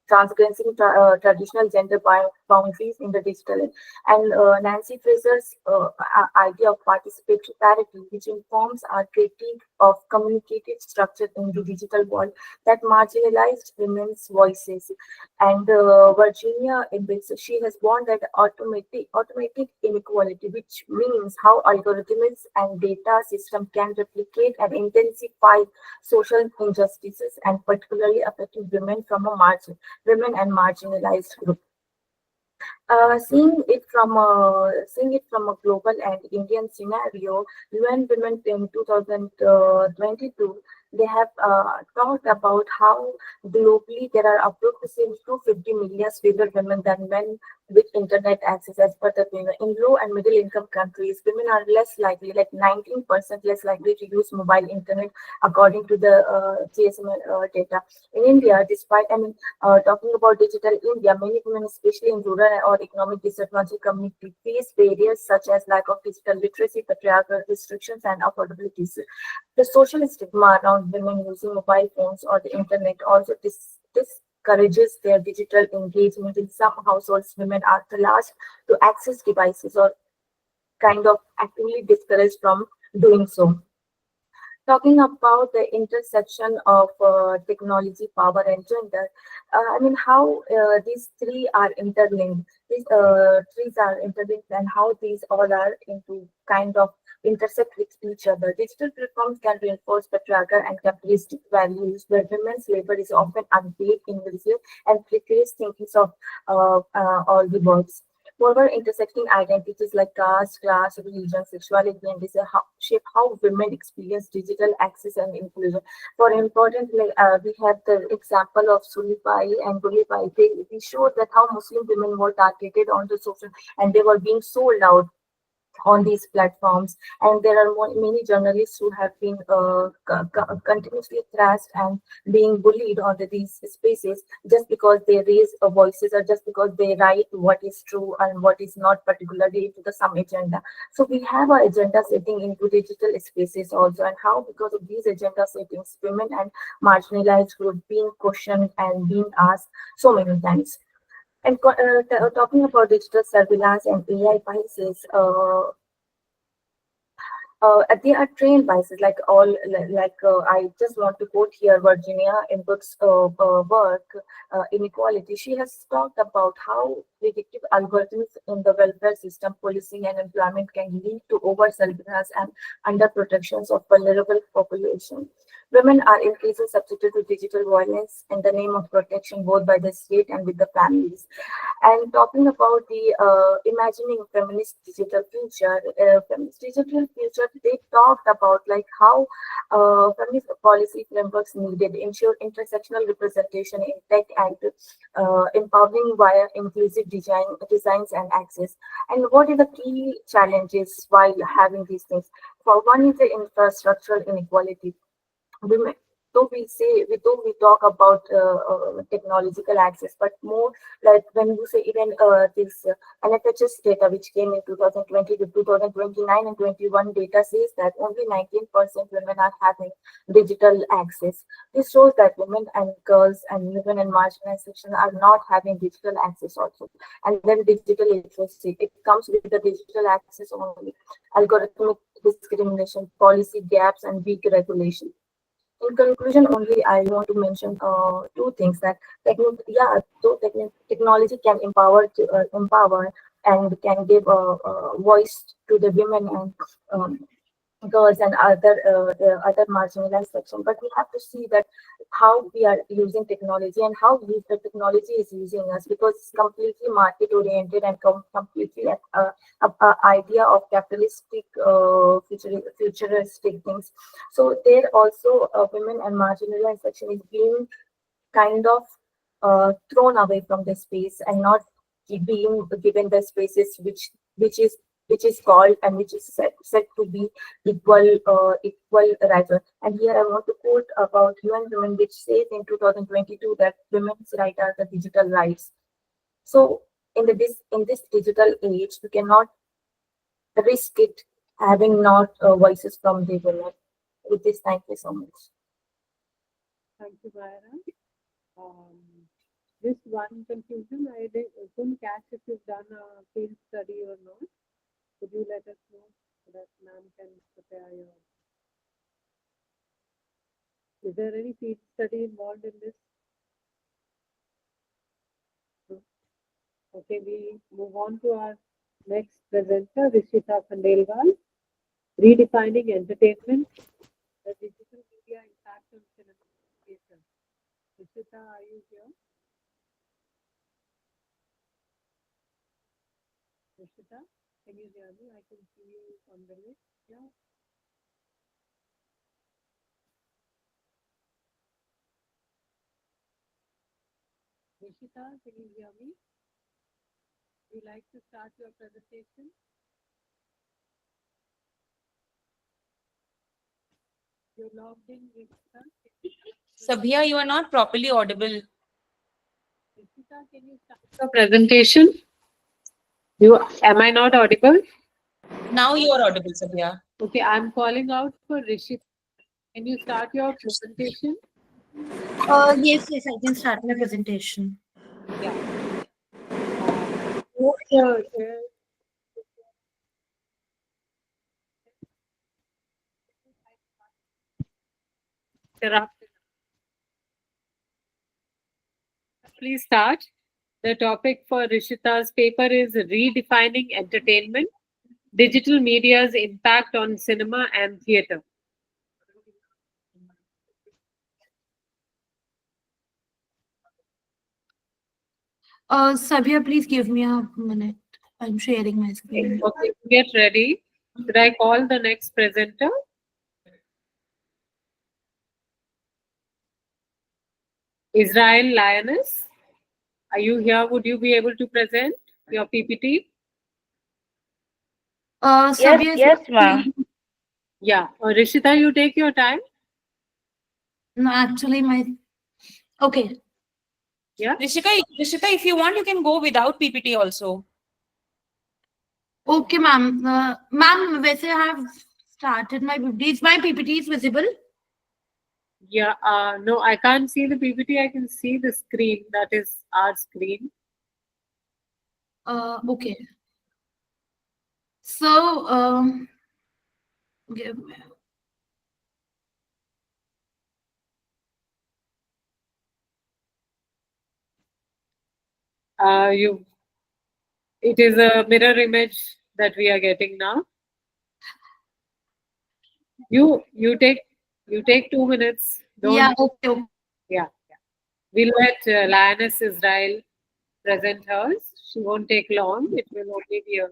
transgressing traditional gender boundaries in the digital age. And Nancy Fraser's idea of participatory parity, which informs our critique of communicative structure in the digital world that marginalized women's voices. And Virginia Ibbotson, she has warned that automatic inequality, which means how algorithms and data system can replicate and intensify social injustices and particularly affecting women and marginalized groups. Seeing it from a global and Indian scenario, UN Women in 2022, they have talked about how globally there are approximately 250 million fewer women than men with internet access. As per the in low and middle income countries, women are less likely, like 19% less likely to use mobile internet, according to the GSM data. In India, despite talking about digital India, many women, especially in rural or economic disadvantaged communities, face barriers such as lack of digital literacy, patriarchal restrictions, and affordability. The social stigma around women using mobile phones or the internet also discourages their digital engagement. In some households, women are the last to access devices or kind of actively discouraged from doing so. Talking about the intersection of technology, power, and gender, how these three are interlinked. These trees are interlinked, and how these all are into kind of intersect with each other. Digital platforms can reinforce patriarchal and capitalist values, where women's labor is often unpaid, invisible, and precarious thinkings of all the works. Moreover, intersecting identities like caste, class, religion, sexuality, and desire shape how women experience digital access and inclusion. For importantly, we have the example of Sulibai and Gulibai. They showed that how Muslim women were targeted on the social and they were being sold out on these platforms, and there are many journalists who have been continuously thrashed and being bullied on these spaces just because they raise voices or just because they write what is true and what is not, particularly to the some agenda. So we have our agenda setting into digital spaces also, and how because of these agenda settings, women and marginalized groups being questioned and being asked so many times. And talking about digital surveillance and AI biases, they are trained biases like all I just want to quote here Virginia in books work Inequality. She has talked about how predictive algorithms in the welfare system, policing, and employment can lead to over surveillance and under protections of vulnerable population. Women are increasingly subjected to digital violence in the name of protection, both by the state and with the families. And talking about the imagining feminist digital future but they talked about like how feminist policy frameworks needed ensure intersectional representation in tech and empowering via inclusive designs and access. And what are the key challenges while having these things? For one is the infrastructural inequality. Women, though we talk about technological access, but more like when you say even this NFHS data which came in 2020 to 2029 and 21 data says that only 19% women are having digital access. This shows that women and girls and women and marginalized section are not having digital access also. And then digital literacy, it comes with the digital access only, algorithmic discrimination, policy gaps, and weak regulation. In conclusion, only I want to mention two things that technology can empower and can give a voice to the women and girls and other marginalized section. But we have to see that how we are using technology and how the technology is using us, because it's completely market oriented and completely a idea of capitalistic futuristic things. So there also women and marginalized section is being kind of thrown away from the space and not being given the spaces which is called and which is said to be equal rights. And here I want to quote about UN Women, which says in 2022 that women's rights are the digital rights. So in this digital age, we cannot risk it having not voices from the women. With this, thank you so much. Thank you, Myra. Just one confusion, couldn't catch if you've done a field study or not. Could you let us know so that ma'am can prepare your... Is there any field study involved in this? No? Okay, we move on to our next presenter, Rishita Khandelwal, Redefining Entertainment, the Digital Media Impact on Cinema Theatre. Rishita, are you here? Rishita, can you hear me? I can see you on the list. Yeah. Rishita, can you hear me? Would you like to start your presentation? You're logged in, Rishita. Sabhiya, you are not properly audible. Rishita, can you start your presentation? Am I not audible? Now you are audible, Sabhiya. Okay, I'm calling out for Rishita. Can you start your presentation? Yes, I can start my presentation. Yeah. Please start. The topic for Rishita's paper is Redefining Entertainment, Digital Media's Impact on Cinema and Theatre. Sabia, please give me a minute. I'm sharing my screen. Okay, get ready. Should I call the next presenter? Israel Lioness, are you here? Would you be able to present your PPT? Sabia, Yes, ma'am. Yeah. Rishita, you take your time. no, actually, okay. Yeah. Rishita, if you want, you can go without PPT also. Okay, ma'am. Ma'am, वैसे I have started my PPT. Is my PPT visible? Yeah. No, I can't see the PPT. I can see the screen. That is our screen. Okay. So, give me. It is a mirror image that we are getting now. You take 2 minutes. Don't, Yeah, okay. Yeah. We'll let Lioness Israel present hers. She won't take long. It will only be a...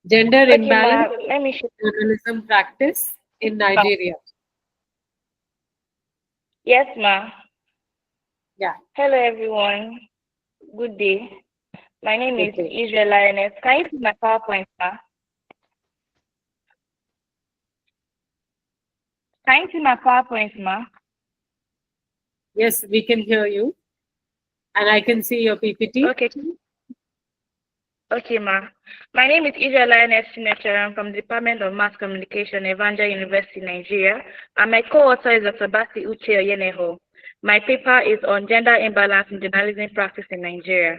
Gender Okay, imbalance ma, let me show. journalism practice in Nigeria. Yes, ma. Yeah, Hello, everyone. Good day. My name good is day. Israel Lioness. Can you see my PowerPoint, ma? Can you see my PowerPoint, ma? Yes, we can hear you. And I can see your PPT. Okay. Okay, ma. My name is Israel Lioness Signature. I'm from the Department of Mass Communication, Evangel University, Nigeria. And my co-author is Dr. Basi Uche Oyeneho. My paper is on gender imbalance in journalism practice in Nigeria.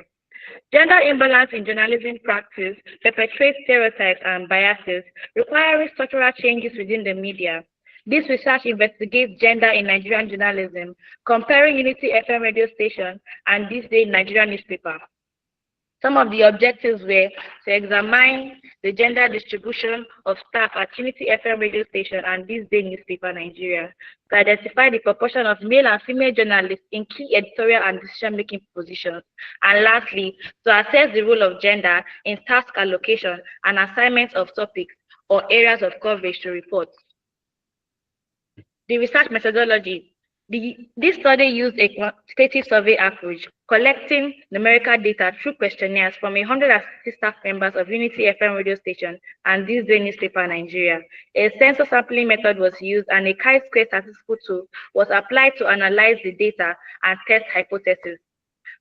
Gender imbalance in journalism practice perpetuates stereotypes and biases, requiring structural changes within the media. This research investigates gender in Nigerian journalism, comparing Unity FM radio station and This Day Nigerian newspaper. Some of the objectives were to examine the gender distribution of staff at Unity FM radio station and This Day newspaper Nigeria, to identify the proportion of male and female journalists in key editorial and decision-making positions, and lastly, to assess the role of gender in task allocation and assignment of topics or areas of coverage to reports. The research methodology. This study used a quantitative survey approach, collecting numerical data through questionnaires from 160 staff members of Unity FM radio station and This Day newspaper Nigeria. A sensor sampling method was used and a chi-square statistical tool was applied to analyze the data and test hypotheses.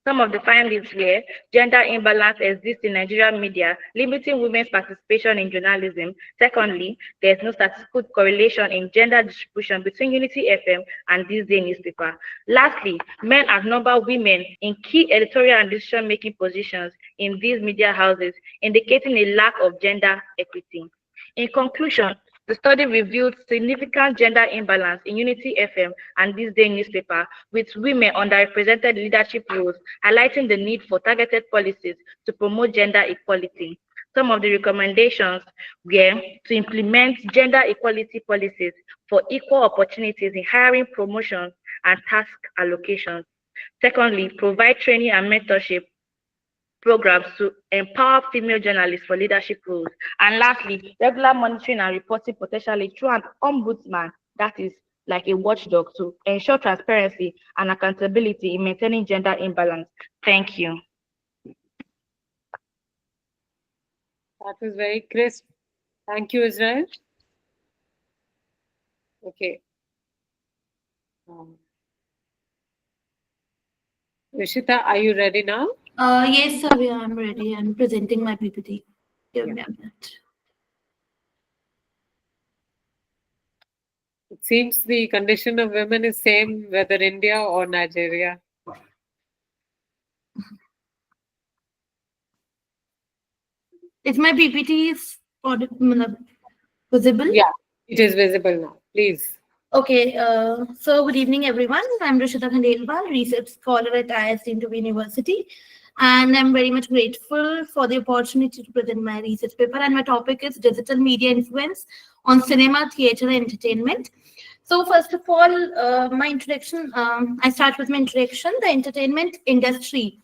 Some of the findings were gender imbalance exists in Nigerian media, limiting women's participation in journalism. Secondly, there's no statistical correlation in gender distribution between Unity FM and This Day newspaper. Lastly, men outnumber women in key editorial and decision-making positions in these media houses, indicating a lack of gender equity. In conclusion, the study revealed significant gender imbalance in Unity FM and This Day newspaper, with women underrepresented leadership roles, highlighting the need for targeted policies to promote gender equality. Some of the recommendations were to implement gender equality policies for equal opportunities in hiring, promotion, and task allocations. Secondly, provide training and mentorship programs to empower female journalists for leadership roles. And lastly, regular monitoring and reporting potentially through an ombudsman, that is like a watchdog, to ensure transparency and accountability in maintaining gender imbalance. Thank you. That was very crisp. Thank you, Israel. Okay. Rishita, are you ready now? Yes, Savya, I'm ready. I'm presenting my PPT. Give me a minute. It seems the condition of women is same whether India or Nigeria. If my PPT is visible? Yeah, it is visible now. Please. Okay, so good evening, everyone. I'm Rishita Khandelwal, research scholar at IST University, and I'm very much grateful for the opportunity to present my research paper. And my topic is digital media influence on cinema, theatre, and entertainment. So first of all, my introduction, I start with my introduction. The entertainment industry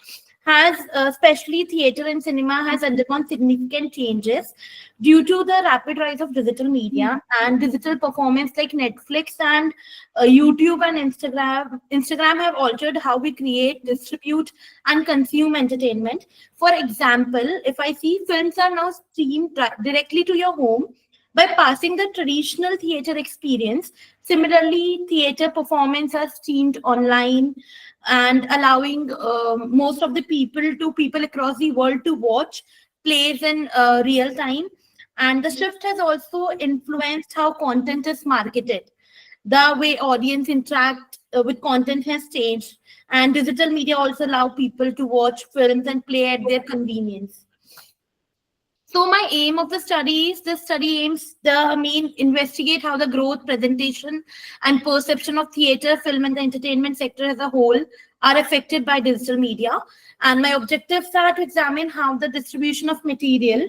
has, especially theatre and cinema, has undergone significant changes due to the rapid rise of digital media and digital performance like Netflix and YouTube and Instagram have altered how we create, distribute, and consume entertainment. For example, if I see films are now streamed directly to your home, bypassing the traditional theatre experience. Similarly, theatre performance are streamed online and allowing most of the people across the world to watch plays in real time. And the shift has also influenced how content is marketed. The way audience interact with content has changed, and digital media also allow people to watch films and play at their convenience. So my aim of the study is, this study aims the main investigate how the growth, presentation, and perception of theatre, film, and the entertainment sector as a whole are affected by digital media. And my objectives are to examine how the distribution of material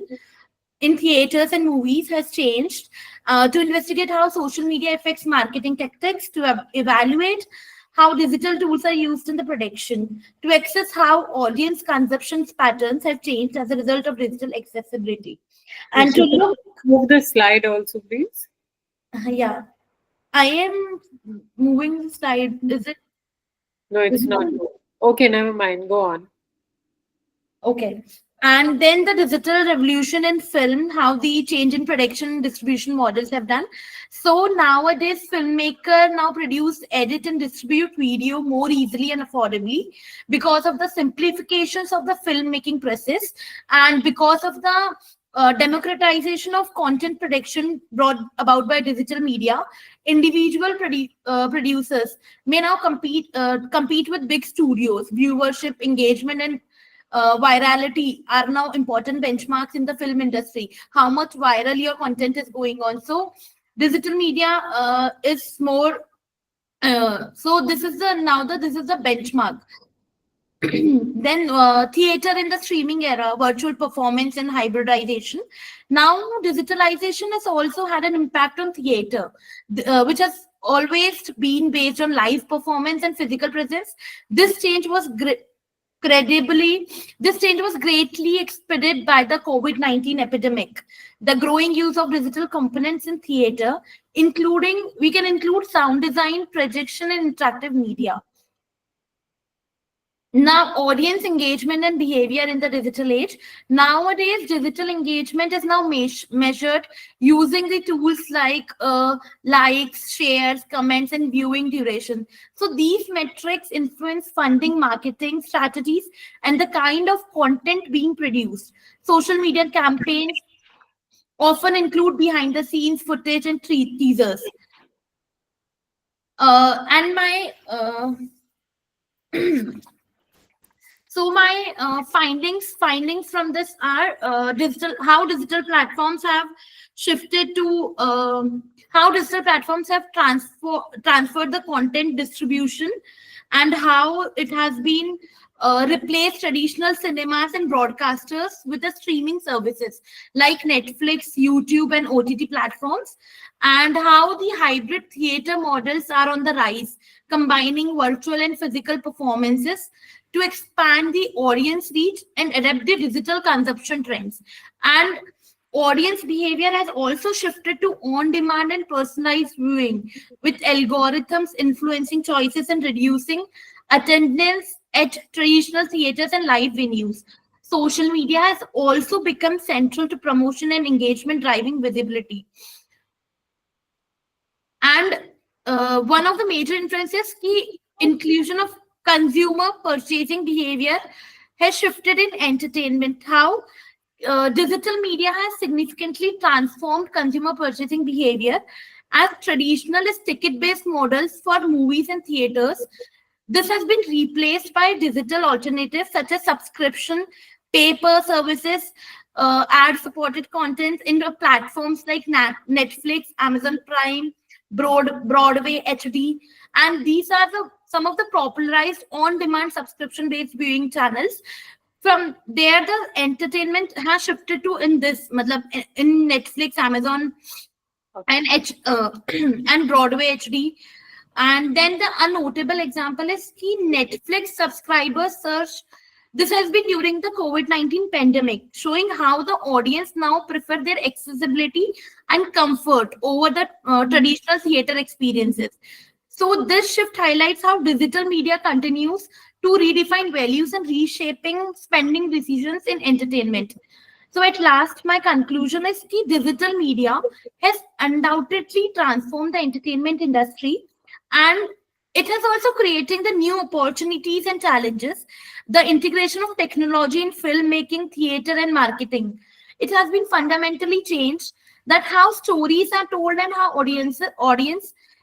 in theaters and movies has changed, to investigate how social media affects marketing tactics, to evaluate how digital tools are used in the production, to access how audience consumption patterns have changed as a result of digital accessibility. And to look, Move the slide also, please. yeah, I am moving the slide. Is it? No, it's not. Okay, never mind. Go on. Okay. And then the digital revolution in film, how the change in production and distribution models have done. So nowadays, filmmaker now produce, edit, and distribute video more easily and affordably because of the simplifications of the filmmaking process, and because of the democratization of content production brought about by digital media. Individual producers may now compete with big studios. Viewership, engagement, and virality are now important benchmarks in the film industry. How much viral your content is going on. So digital media is more. So this is the benchmark. Then theater in the streaming era, virtual performance and hybridization. Now digitalization has also had an impact on theater, which has always been based on live performance and physical presence. This change was this change was greatly expedited by the COVID-19 epidemic. The growing use of digital components in theater, we can include sound design, projection, and interactive media. Now, audience engagement and behavior in the digital age. Nowadays, digital engagement is now measured using the tools like likes, shares, comments, and viewing duration. So these metrics influence funding, marketing strategies, and the kind of content being produced. Social media campaigns often include behind the scenes footage and teasers. And my So my findings from this are how digital platforms have shifted to how digital platforms have transferred the content distribution, and how it has been replaced traditional cinemas and broadcasters with the streaming services like Netflix, YouTube, and OTT platforms, and how the hybrid theater models are on the rise, combining virtual and physical performances to expand the audience reach and adapt the digital consumption trends. And audience behavior has also shifted to on-demand and personalized viewing, with algorithms influencing choices and reducing attendance at traditional theaters and live venues. Social media has also become central to promotion and engagement, driving visibility. And one of the major influences, the inclusion of consumer purchasing behavior has shifted in entertainment. How digital media has significantly transformed consumer purchasing behavior, as traditional ticket-based models for movies and theaters. This has been replaced by digital alternatives such as subscription, paper services, ad-supported content in the platforms like Netflix, Amazon Prime, Broadway HD, and these are some of the popularized on-demand subscription-based viewing channels. From there, the entertainment has shifted to in Netflix, Amazon, and and Broadway HD. And then the unnotable example is the Netflix subscriber surge. This has been during the COVID-19 pandemic, showing how the audience now prefer their accessibility and comfort over the traditional theater experiences. So this shift highlights how digital media continues to redefine values and reshaping spending decisions in entertainment. So at last, my conclusion is that digital media has undoubtedly transformed the entertainment industry, and it has also creating the new opportunities and challenges. The integration of technology in filmmaking, theater, and marketing. It has been fundamentally changed that how stories are told and how audience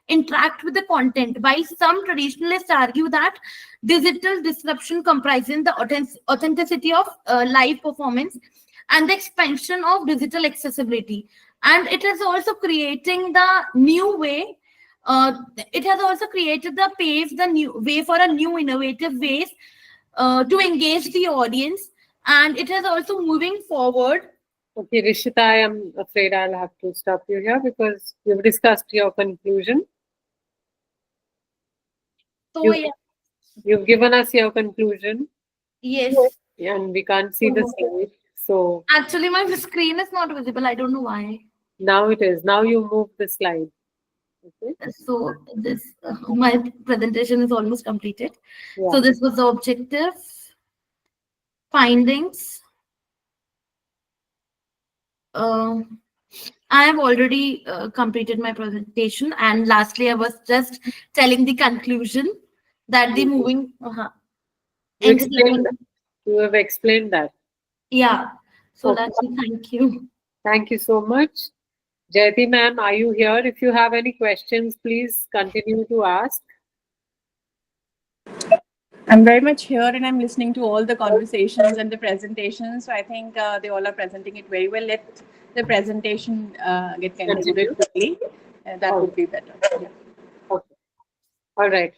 interact with the content. While some traditionalists argue that digital disruption comprises the authenticity of live performance and the expansion of digital accessibility. And it is also creating the new way. It has also created the new way for a new innovative ways to engage the audience, and it is also moving forward. Okay, Rishita, I am afraid I'll have to stop you here because you've discussed your conclusion. So You, yeah, you've given us your conclusion, yes. and we can't see the slide. So Actually, my screen is not visible. I don't know why. now it is. Now you move the slide. Okay. So this my presentation is almost completed. Yeah. So this was the objective, findings. Um, I have already completed my presentation, and lastly, I was just telling the conclusion that the moving You explained that. entertainment. You have explained that. Yeah. So Okay. lastly, thank you. Thank you so much. Jayati ma'am, are you here? If you have any questions, please continue to ask. I'm very much here and I'm listening to all the conversations and the presentations. So I think they all are presenting it very well. Let the presentation get concluded Continue. quickly. That would be better. Yeah. Okay. All right.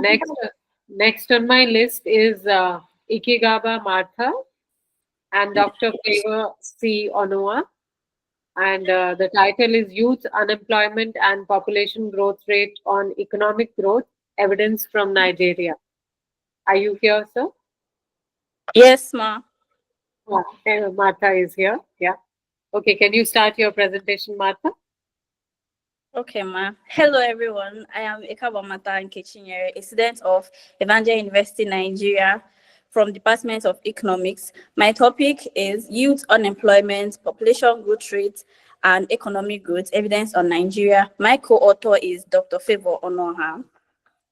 Thank you. Next on my list is Ikegaba Martha and Dr. Favor C. Onoa. And the title is Youth Unemployment and Population Growth Rate on Economic Growth, Evidence from Nigeria. Are you here, sir? Yes, ma. Martha is here. Yeah. Okay, can you start your presentation, Martha? Okay, ma. Hello, everyone. I am Ekabamata Nkechinyere, a student of Evangel University, Nigeria, from Department of Economics. My topic is youth unemployment, population growth rate, and economic growth, evidence on Nigeria. My co-author is Dr. Favor Onoha.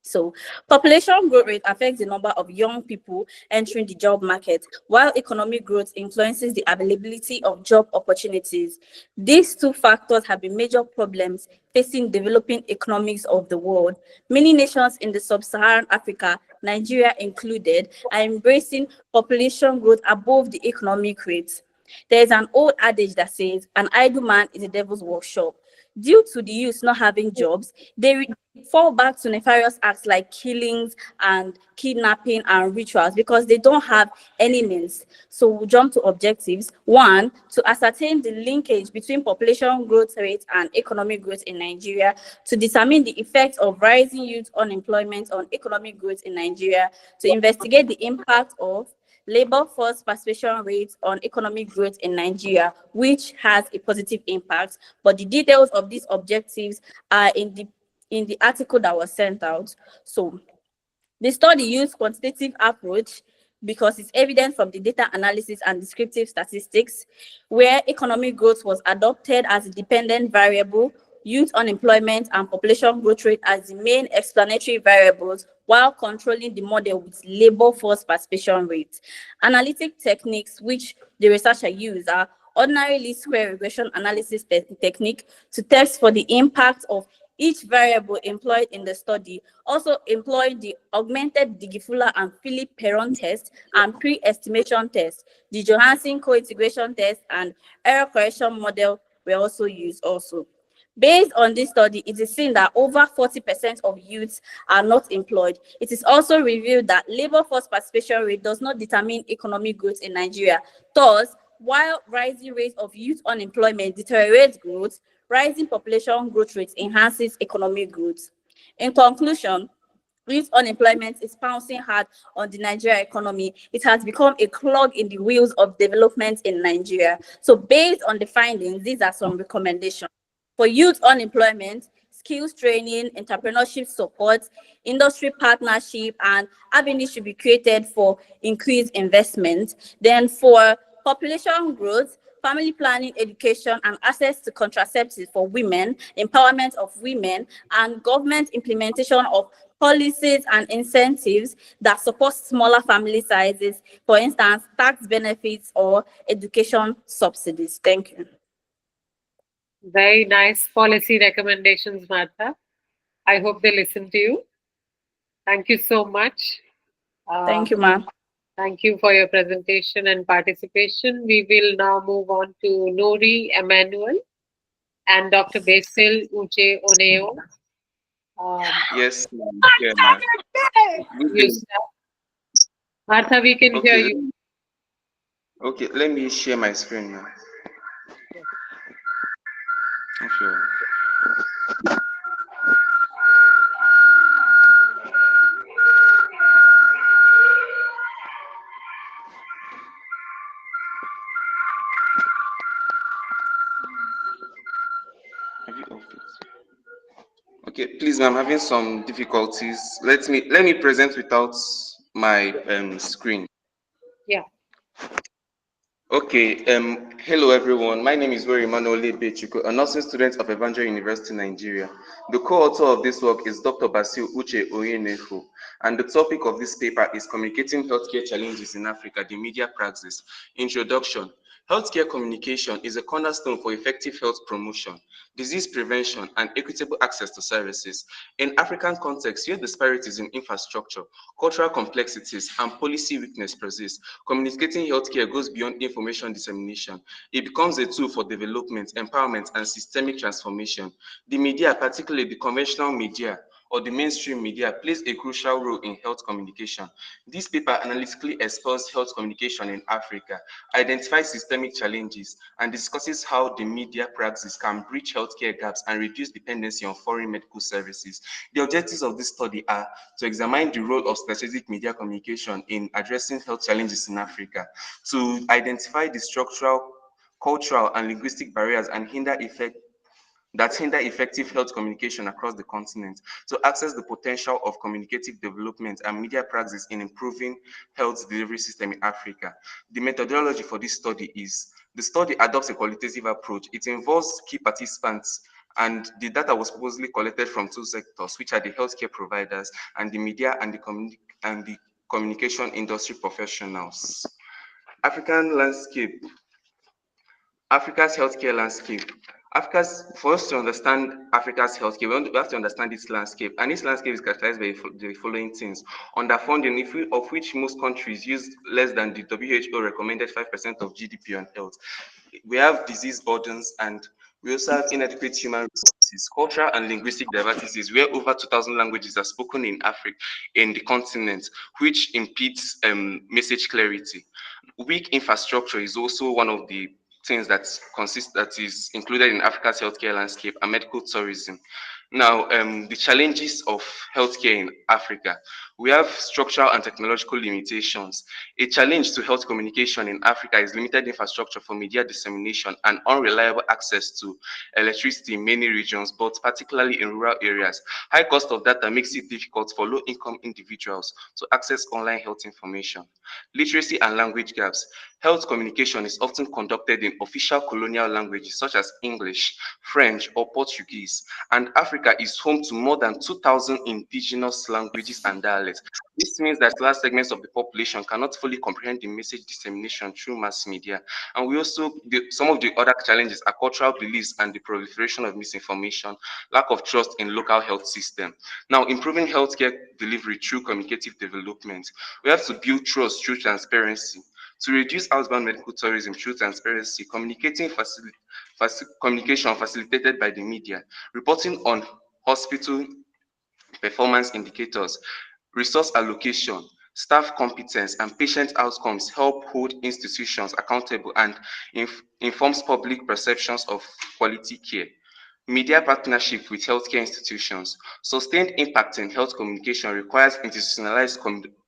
So, population growth rate affects the number of young people entering the job market, while economic growth influences the availability of job opportunities. These two factors have been major problems facing developing economies of the world. Many nations in the sub-Saharan Africa, Nigeria included, are embracing population growth above the economic rate. There is an old adage that says, an idle man is a devil's workshop. Due to the youth not having jobs, they fall back to nefarious acts like killings and kidnapping and rituals because they don't have any means. So we'll jump to objectives. One, to ascertain the linkage between population growth rate and economic growth in Nigeria, to determine the effects of rising youth unemployment on economic growth in Nigeria, to investigate the impact of labor force participation rates on economic growth in Nigeria, which has a positive impact. But the details of these objectives are in the article that was sent out. So the study used quantitative approach because it's evident from the data analysis and descriptive statistics, where economic growth was adopted as a dependent variable, youth unemployment and population growth rate as the main explanatory variables, while controlling the model with labor force participation rate. Analytic techniques which the researcher used are ordinary least square regression analysis technique to test for the impact of each variable employed in the study, also employed the augmented Digifula and Philip Perron test and pre-estimation test. The Johansen co-integration test and error correction model were also used also. Based on this study, it is seen that over 40% of youths are not employed. It is also revealed that labor force participation rate does not determine economic growth in Nigeria. Thus, while rising rates of youth unemployment deteriorates growth, rising population growth rate enhances economic growth. In conclusion, youth unemployment is pouncing hard on the Nigeria economy. It has become a clog in the wheels of development in Nigeria. So based on the findings, these are some recommendations. For youth unemployment, skills training, entrepreneurship support, industry partnership, and avenues should be created for increased investment. Then for population growth, family planning, education, and access to contraceptives for women, empowerment of women, and government implementation of policies and incentives that support smaller family sizes, for instance, tax benefits or education subsidies. Thank you. Very nice policy recommendations, Martha. I hope they listen to you. Thank you so much. Thank you, ma'am. Thank you for your presentation and participation. We will now move on to Nori Emmanuel and Dr. Basil Uche Oneo. Yes, ma'am. Yeah, ma'am. Good You day. start. Martha, we can hear Okay, you. okay, let me share my screen now. Okay. Okay, please, I'm having some difficulties. Let me present without my screen. Yeah. Okay, hello everyone. My name is Weri Manuel Bechuko, a nursing student of Evangel University, Nigeria. The co-author of this work is Dr. Basil Uche Oyenefu, and the topic of this paper is Communicating Healthcare Challenges in Africa, the Media Praxis. Introduction. Healthcare communication is a cornerstone for effective health promotion, disease prevention, and equitable access to services. In African context, where disparities in infrastructure, cultural complexities, and policy weakness persist, communicating healthcare goes beyond information dissemination. It becomes a tool for development, empowerment, and systemic transformation. The media, particularly the conventional media, or the mainstream media, plays a crucial role in health communication. This paper analytically explores health communication in Africa, identifies systemic challenges, and discusses how the media praxis can bridge healthcare gaps and reduce dependency on foreign medical services. The objectives of this study are to examine the role of strategic media communication in addressing health challenges in Africa, to identify the structural, cultural, and linguistic barriers that hinder effective health communication across the continent, to access the potential of communicative development and media praxis in improving health delivery system in Africa. The methodology for this study is, the study adopts a qualitative approach. It involves key participants, and the data was supposedly collected from two sectors, which are the healthcare providers and the media and the communication industry professionals. African landscape. Africa's healthcare landscape. For us to understand Africa's healthcare, we have to understand its landscape. And its landscape is characterized by the following things. Underfunding, of which most countries use less than the WHO recommended 5% of GDP on health. We have disease burdens, and we also have inadequate human resources, cultural and linguistic diversities, where over 2,000 languages are spoken in Africa, in the continent, which impedes message clarity. Weak infrastructure is also one of the things that is included in Africa's healthcare landscape, and medical tourism. Now, the challenges of healthcare in Africa. We have structural and technological limitations. A challenge to health communication in Africa is limited infrastructure for media dissemination and unreliable access to electricity in many regions, but particularly in rural areas. High cost of data makes it difficult for low-income individuals to access online health information. Literacy and language gaps. Health communication is often conducted in official colonial languages such as English, French, or Portuguese, and Africa is home to more than 2,000 indigenous languages and dialects. This means that large segments of the population cannot fully comprehend the message dissemination through mass media. And we also, some of the other challenges are cultural beliefs and the proliferation of misinformation, lack of trust in local health system. Now, improving healthcare delivery through communicative development. We have to build trust through transparency. To reduce outbound medical tourism through transparency, communication facilitated by the media, reporting on hospital performance indicators, resource allocation, staff competence, and patient outcomes help hold institutions accountable and informs public perceptions of quality care. Media partnership with healthcare institutions. Sustained impact in health communication requires institutionalized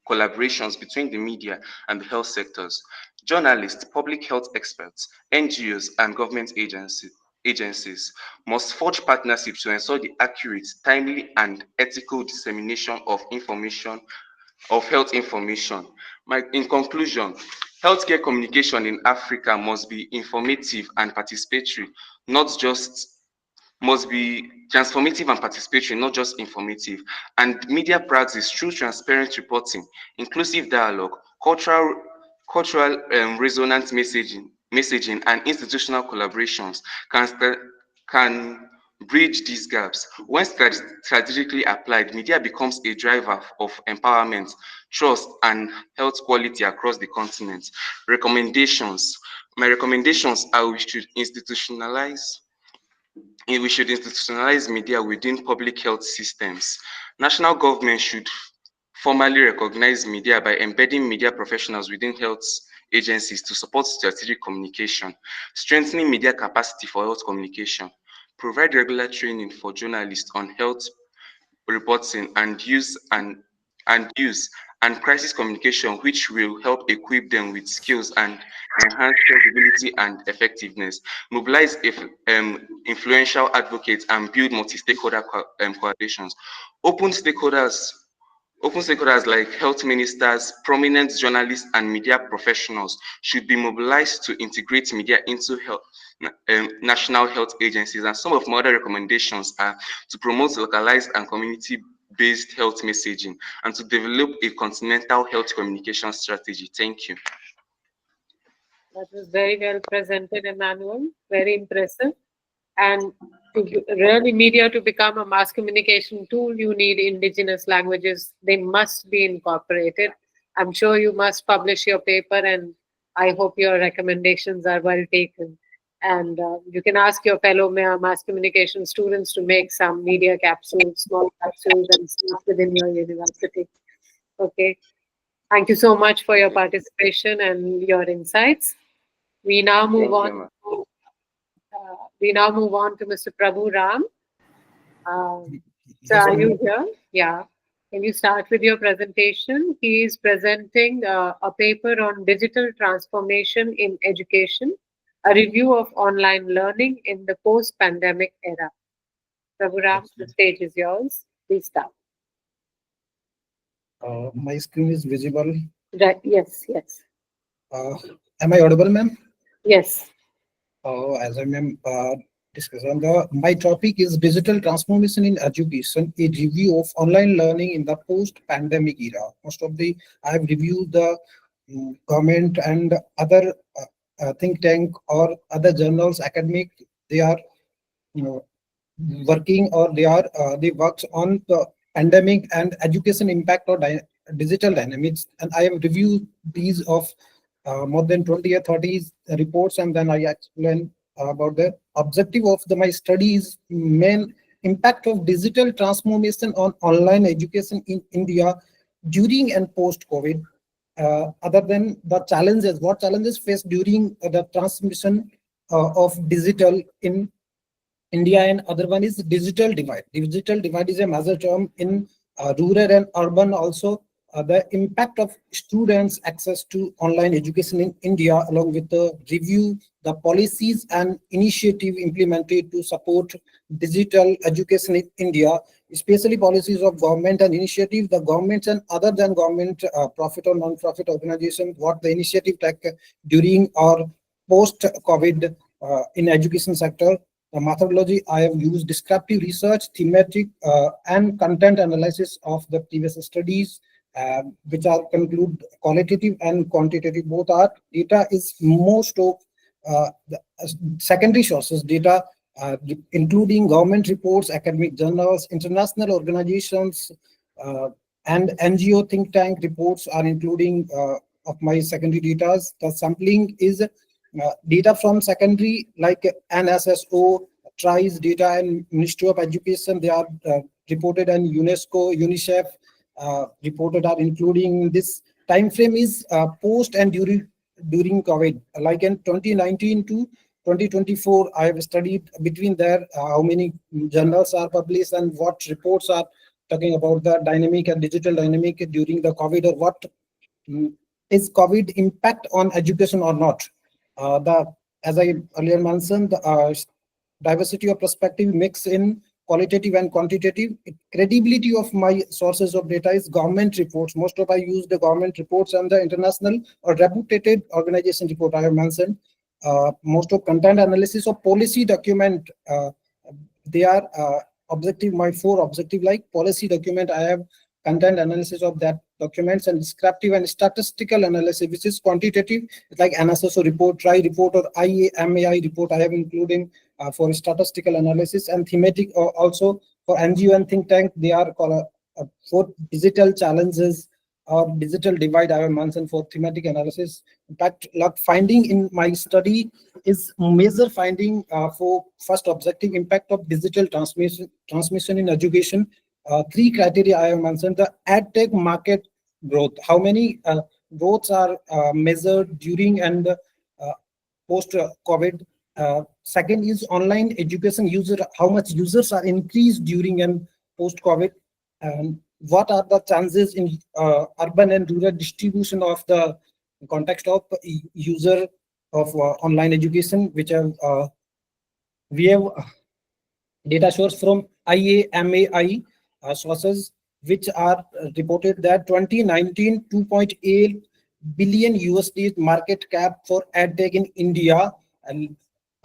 collaborations between the media and the health sectors. Journalists, public health experts, NGOs, and government agencies must forge partnerships to ensure the accurate, timely, and ethical dissemination of health information. In conclusion, healthcare communication in Africa must be informative and participatory, not just must be transformative and participatory, not just informative. And media praxis through transparent reporting, inclusive dialogue, cultural resonant messaging, and institutional collaborations can bridge these gaps. When strategically applied, media becomes a driver of empowerment, trust, and health quality across the continent. Recommendations. My recommendations are we should institutionalize media within public health systems. National government should formally recognize media by embedding media professionals within health agencies to support strategic communication, strengthening media capacity for health communication, provide regular training for journalists on health reporting and use and crisis communication, which will help equip them with skills and enhance credibility and effectiveness, mobilize influential advocates, and build multi-stakeholder coalitions. Open stakeholders Open stakeholders like health ministers, prominent journalists, and media professionals should be mobilized to integrate media into national health agencies. And some of my other recommendations are to promote localized and community-based health messaging and to develop a continental health communication strategy. Thank you. That was very well presented, Emmanuel. Very impressive. And to really media to become a mass communication tool, you need indigenous languages. They must be incorporated. I'm sure you must publish your paper, and I hope your recommendations are well taken. And you can ask your fellow mass communication students to make some media capsules, small capsules, and stuff within your university. Okay. Thank you so much for your participation and your insights. We now move on. We now move on to Mr. Prabhu Ram. So are you here? Yeah. Can you start with your presentation? He is presenting a paper on digital transformation in education, a review of online learning in the post-pandemic era. Prabhu Ram, the stage is yours. Please start. My screen is visible. Right. Yes, yes. Am I audible, ma'am? Yes. As I am discussing, my topic is digital transformation in education, a review of online learning in the post-pandemic era. I have reviewed the government and other think tank or other journals, academic. They are working or they work on the pandemic and education impact or digital dynamics, and I have reviewed these of more than 20 or 30 reports, and then I explain about the objective of my studies, main impact of digital transformation on online education in India during and post-COVID, other than the challenges, what challenges faced during the transmission of digital in India, and other one is digital divide. Digital divide is a major term in rural and urban also. The impact of students' access to online education in India, along with the review, the policies and initiative implemented to support digital education in India, especially policies of government and initiative, the governments and other than government profit or non-profit organization, what the initiative take during or post-COVID in education sector. The methodology I have used descriptive research, thematic and content analysis of the previous studies, which are conclude qualitative and quantitative. Both are data is most of the secondary sources data, including government reports, academic journals, international organizations, and NGO think tank reports are including of my secondary data. The sampling is data from secondary like NSSO, TRICE data, and Ministry of Education. They are reported, and UNESCO, UNICEF reported are including. This time frame is post and during COVID, like in 2019 to 2024. I have studied between there how many journals are published and what reports are talking about the dynamic and digital dynamic during the COVID, or what is COVID impact on education or not. As I earlier mentioned, the diversity of perspective mix in qualitative and quantitative. Credibility of my sources of data is government reports. Most of I use the government reports and the international or reputed organization report I have mentioned. Most of content analysis of policy document, they are objective. My four objective like policy document, I have content analysis of that documents, and descriptive and statistical analysis, which is quantitative, like NSSO report, TRI report, or IAMAI report I have including for statistical analysis, and thematic also for NGO and think tank. They are called for digital challenges or digital divide I have mentioned for thematic analysis. In fact, finding in my study is major finding for first objective impact of digital transmission in education. Three criteria I have mentioned: the EdTech market growth, how many growths are measured during and post COVID. Second is online education user, how much users are increased during and post COVID. And what are the chances in urban and rural distribution of the context of user of online education, which we have data source from IAMAI sources, which are reported that 2019 2.8 billion USD market cap for EdTech in India. And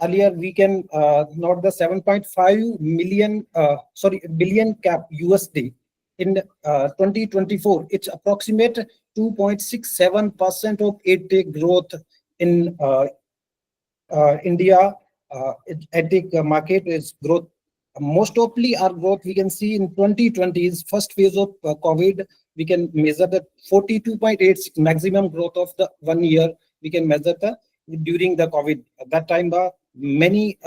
earlier we can note the 7.5 billion cap USD in 2024. It's approximate 2.67% of EdTech growth in India. EdTech market is growth. Most ofly our growth we can see in 2020 is first phase of COVID. We can measure the 42.8 maximum growth of the 1 year. We can measure the during the COVID. At that time, the many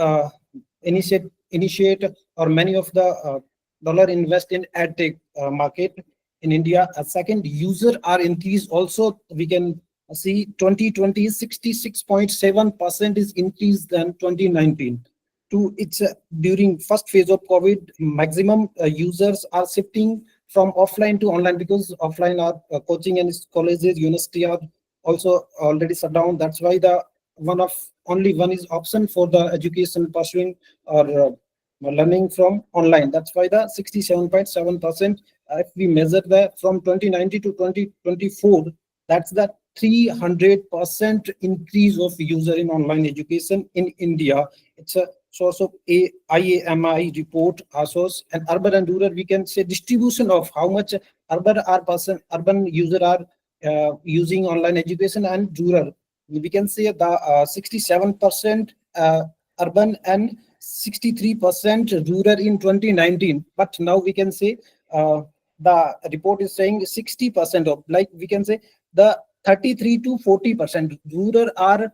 initiate or many of the dollar invest in EdTech market in India. A second, user are increased. Also, we can see 2020 66.7% is increased than 2019. To its during first phase of COVID, maximum users are shifting from offline to online, because offline are coaching and colleges, university are also already shut down. That's why the only one is option for the education pursuing or learning from online. That's why the 67.7%. If we measure the from 2019 to 2024, that's the 300% increase of user in online education in India. It's a source of a IAMI report, source. And urban and rural, we can say distribution of how much urban user are using online education, and rural. We can say the 67% urban and 63% rural in 2019. But now we can say the report is saying 60% of, like we can say the 33 to 40% rural are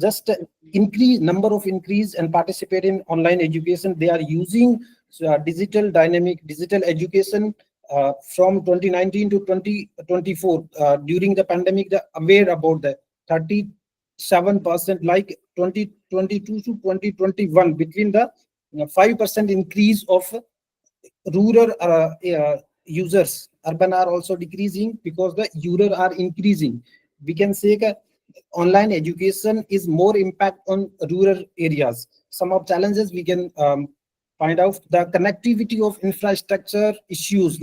just number of increase and participate in online education. They are using digital education from 2019 to 2024. During the pandemic, they aware about the 37%, like 2022 to 2021, between the 5% increase of rural users. Urban are also decreasing because the rural are increasing. We can say that online education is more impact on rural areas. Some of challenges we can find out: the connectivity of infrastructure issues,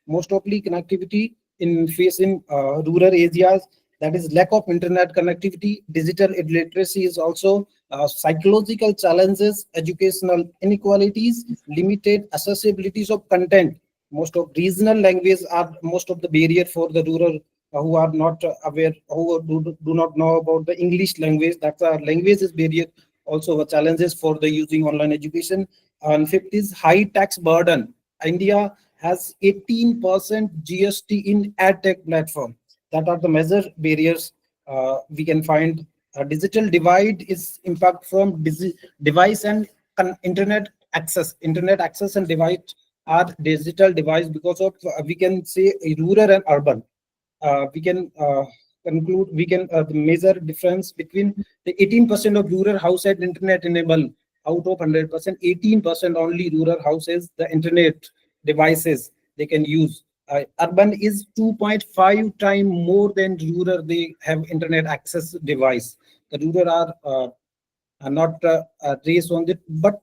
most often connectivity in facing rural areas. That is lack of internet connectivity. Digital illiteracy is also psychological challenges, educational inequalities, limited accessibilities of content. Most of regional language are most of the barrier for the rural who are not aware, who do not know about the English language. That's a language is barrier, also challenges for the using online education. And fifth is high tax burden. India has 18% GST in EdTech platform. That are the major barriers we can find. Digital divide is impact from device and internet access. Internet access and device are digital device because of we can say rural and urban. We can conclude, we can the major difference between the 18% of rural household internet enable. Out of 100%, 18% only rural houses the internet devices they can use. Urban is 2.5 times more than rural. They have internet access device. The rural are not raised on it, but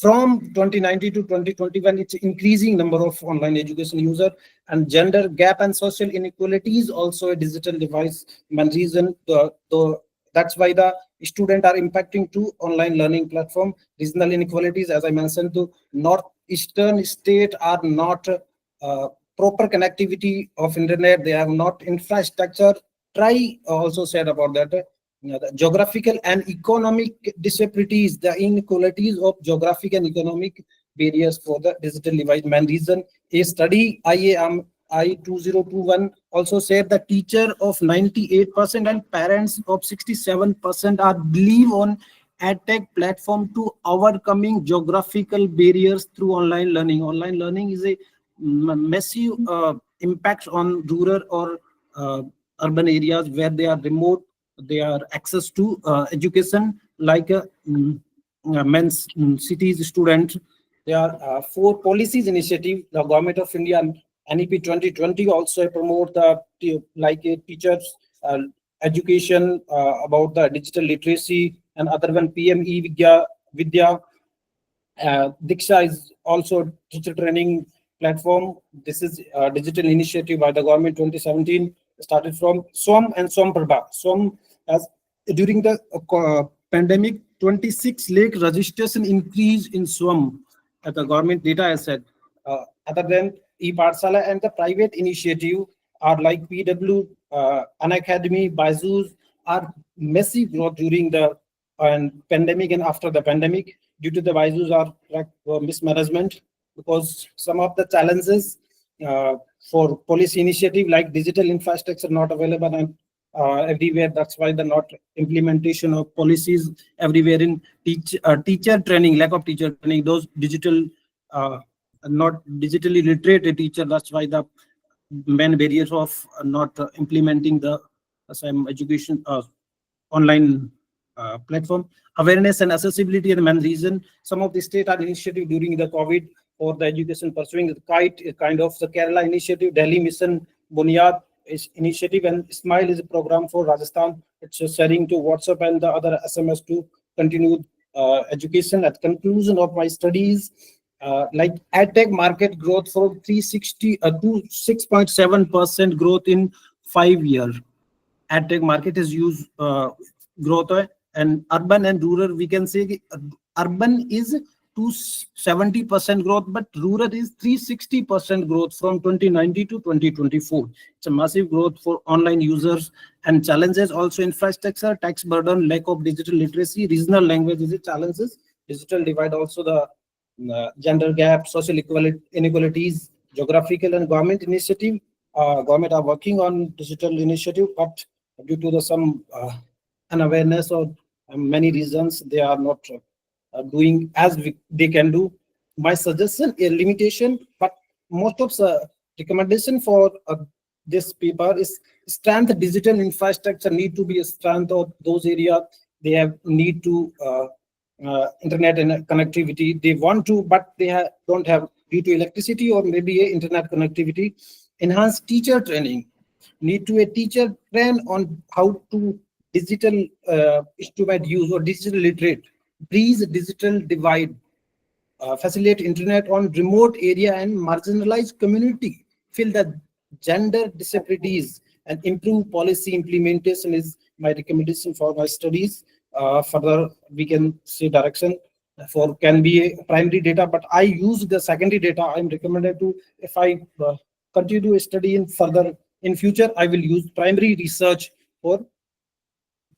from 2019 to 2021, it's increasing number of online education user. And gender gap and social inequality is also a digital device main reason. That's why the students are impacting to online learning platform. Regional inequalities, as I mentioned, to northeastern state are not proper connectivity of internet. They have not infrastructure. Try also said about that. The geographical and economic disparities, the inequalities of geographic and economic barriers for the digital divide main reason. A study I 2021 also said the teacher of 98% and parents of 67% are believe on EdTech platform to overcoming geographical barriers through online learning. Online learning is a massive impact on rural or urban areas where they are remote. They are access to education like men's cities student. There are 4 policies initiative the government of India NEP 2020 also promote the teachers education about the digital literacy, and other one PME Vidya Diksha is also teacher training platform. This is a digital initiative by the government 2017, started from SWAM and SWAM Prabha. SWAM, as during the pandemic, 26 lakh registration increase in SWAM at the government data I said. Other than e-Pathshala and the private initiative are like PW, Unacademy, Byju's are massive growth during the pandemic and after the pandemic, due to the Byju's are mismanagement, because some of the challenges for policy initiative like digital infrastructure not available and everywhere. That's why the not implementation of policies everywhere in teacher training, lack of teacher training, those digital not digitally literate teacher. That's why the main barriers of not implementing the same education online platform. Awareness and accessibility are the main reason. Some of the state are initiative during the COVID for the education pursuing the kite, kind of the Kerala initiative, Delhi Mission Bunyad is initiative, and Smile is a program for Rajasthan. It's sharing to WhatsApp and the other SMS to continue education. At conclusion of my studies, like EdTech market growth from 360 to 6.7% growth in 5 years. EdTech market is used growth, and urban and rural, we can say urban is 270% growth, but rural is 360% growth from 2019 to 2024. It's a massive growth for online users. And challenges also infrastructure, tax burden, lack of digital literacy, regional languages challenges, digital divide, also the gender gap, social inequalities, geographical and government initiative. Government are working on digital initiative, but due to the some unawareness or many reasons, they are not doing as they can do. My suggestion, a limitation, but most of the recommendation for this paper is strength digital infrastructure need to be a strength of those areas. They have need to internet and connectivity. They want to, but they don't have due to electricity or maybe a internet connectivity. Enhanced teacher training. Need to a teacher train on how to digital instrument use or digital literate. Breeze digital divide. Facilitate internet on remote area and marginalized community. Fill the gender disparities and improve policy implementation is my recommendation for my studies. Further, we can see direction for can be a primary data, but I use the secondary data. I'm recommended to, if I continue to study in further in future, I will use primary research for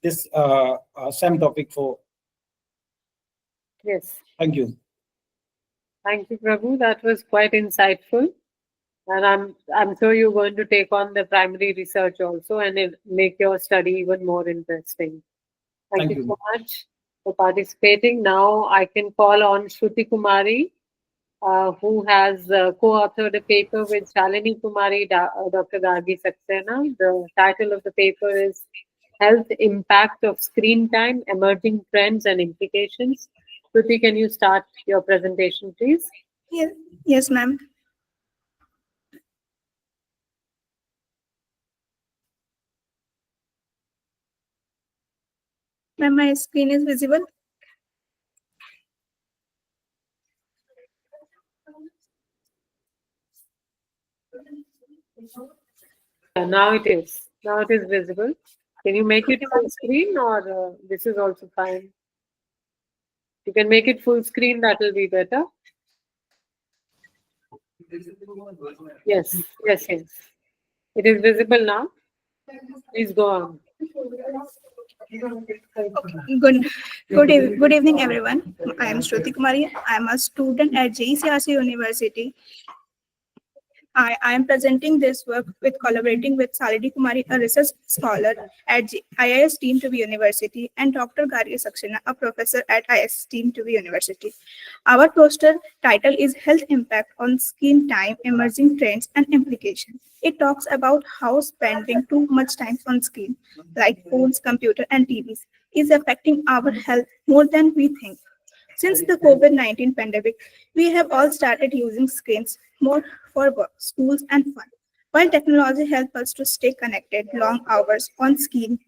this same topic for. Yes. Thank you. Thank you, Prabhu. That was quite insightful. And I'm sure you're going to take on the primary research also and make your study even more interesting. Thank you so much for participating. Now I can call on Shruti Kumari, who has co-authored a paper with Shalini Kumari, Dr. Gargi Saxena. The title of the paper is Health Impact of Screen Time, Emerging Trends and Implications. Shruti, can you start your presentation, please? Yes, ma'am. Ma'am, my screen is visible. Yeah, now it is. Now it is visible. Can you make it full screen, or this is also fine? You can make it full screen, that will be better. Yes, yes, yes. It is visible now. Please go on. Good evening, everyone. I am Shruti Kumari. I am a student at JECRC University. I am presenting this work with collaborating with Shalini Kumari, a research scholar at IIS Team to be University, and Dr. Gargi Saxena, a professor at IIS Team to be University. Our poster title is Health Impact on Screen Time, Emerging Trends and Implications. It talks about how spending too much time on screen, like phones, computer, and TVs, is affecting our health more than we think. Since the COVID-19 pandemic, we have all started using screens more for work, schools, and fun. While technology helps us to stay connected, long hours on screen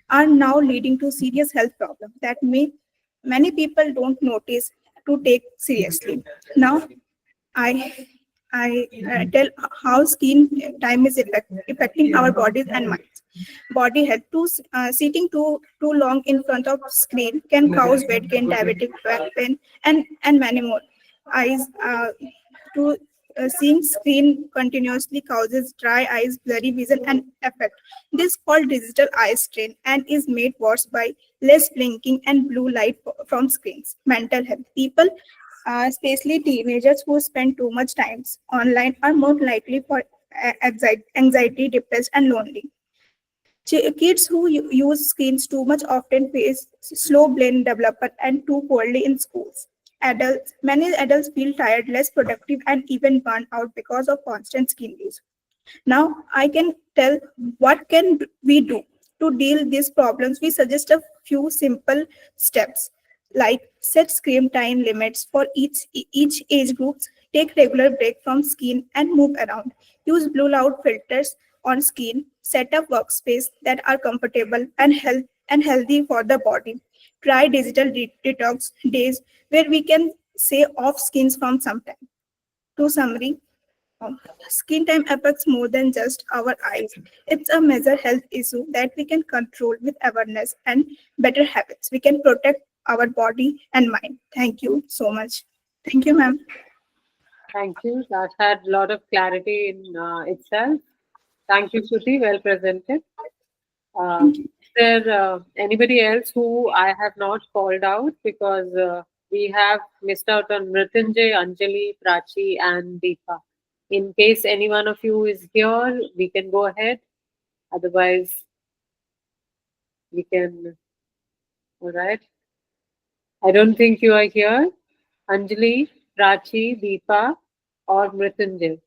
are now leading to serious health problems that many people don't notice to take seriously. Now, I I tell how screen time is affecting our bodies and minds. Body health. Sitting too long in front of screen can cause weight gain, diabetic back pain, and many more. Eyes. To Seeing screen continuously causes dry eyes, blurry vision, and effect. This called digital eye strain and is made worse by less blinking and blue light from screens. Mental health. People, especially teenagers who spend too much time online, are more likely for anxiety, depressed, and lonely. Kids who use screens too much often face slow brain development and too poorly in schools. Many adults feel tired, less productive, and even burnt out because of constant screen use. Now, I can tell what can we do to deal these problems. We suggest a few simple steps like set screen time limits for each age groups, take regular break from screen and move around, use blue light filters on screen, set up workspace that are comfortable and healthy for the body. Try digital detox days where we can say off screens from some time. To summary, screen time affects more than just our eyes. It's a major health issue that we can control with awareness and better habits. We can protect our body and mind. Thank you so much. Thank you, ma'am. Thank you. That had a lot of clarity in itself. Thank you, Shruti. Well presented. Is there anybody else who I have not called out because we have missed out on Mrityunjay, Anjali, Prachi, and Deepa. In case any one of you is here, we can go ahead. Otherwise, we can. All right. I don't think you are here. Anjali, Prachi, Deepa, or Mrityunjay.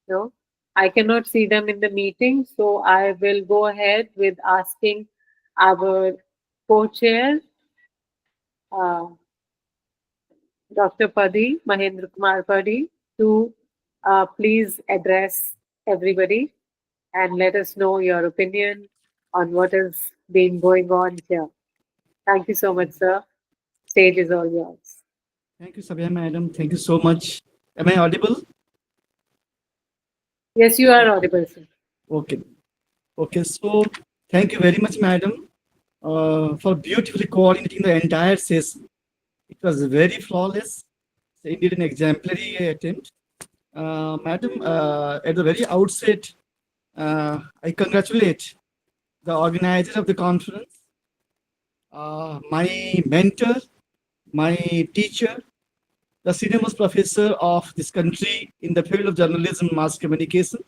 No, I cannot see them in the meeting, so I will go ahead with asking our co-chair, Dr. Padhy, Mahendra Kumar Padhy, to please address everybody and let us know your opinion on what has been going on here. Thank you so much, sir. Stage is all yours. Thank you, Sabya madam. Thank you so much. Am I audible? Yes, you are audible, sir. Okay. Okay, so thank you very much, madam, for beautifully coordinating the entire session. It was very flawless, indeed an exemplary attempt. Madam, at the very outset, I congratulate the organizer of the conference, my mentor, my teacher, the senior most professor of this country in the field of journalism and mass communication,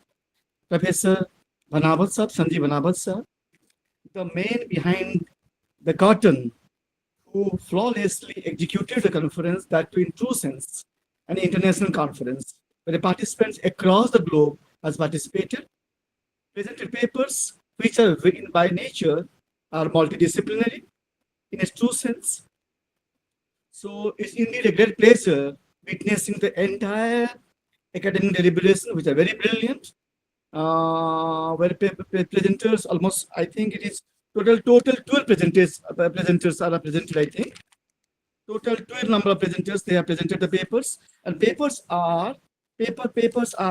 Professor Banabat sir, Sanjeev Banabat sir, the man behind the curtain who flawlessly executed the conference, that too in true sense, an international conference, where the participants across the globe has participated, presented papers which are by nature are multidisciplinary in a true sense. So it's indeed a great pleasure witnessing the entire academic deliberation, which are very brilliant, where presenters almost, I think it is total 12 presenters are presented, I think. Total 12 number of presenters, they have presented the papers, and papers are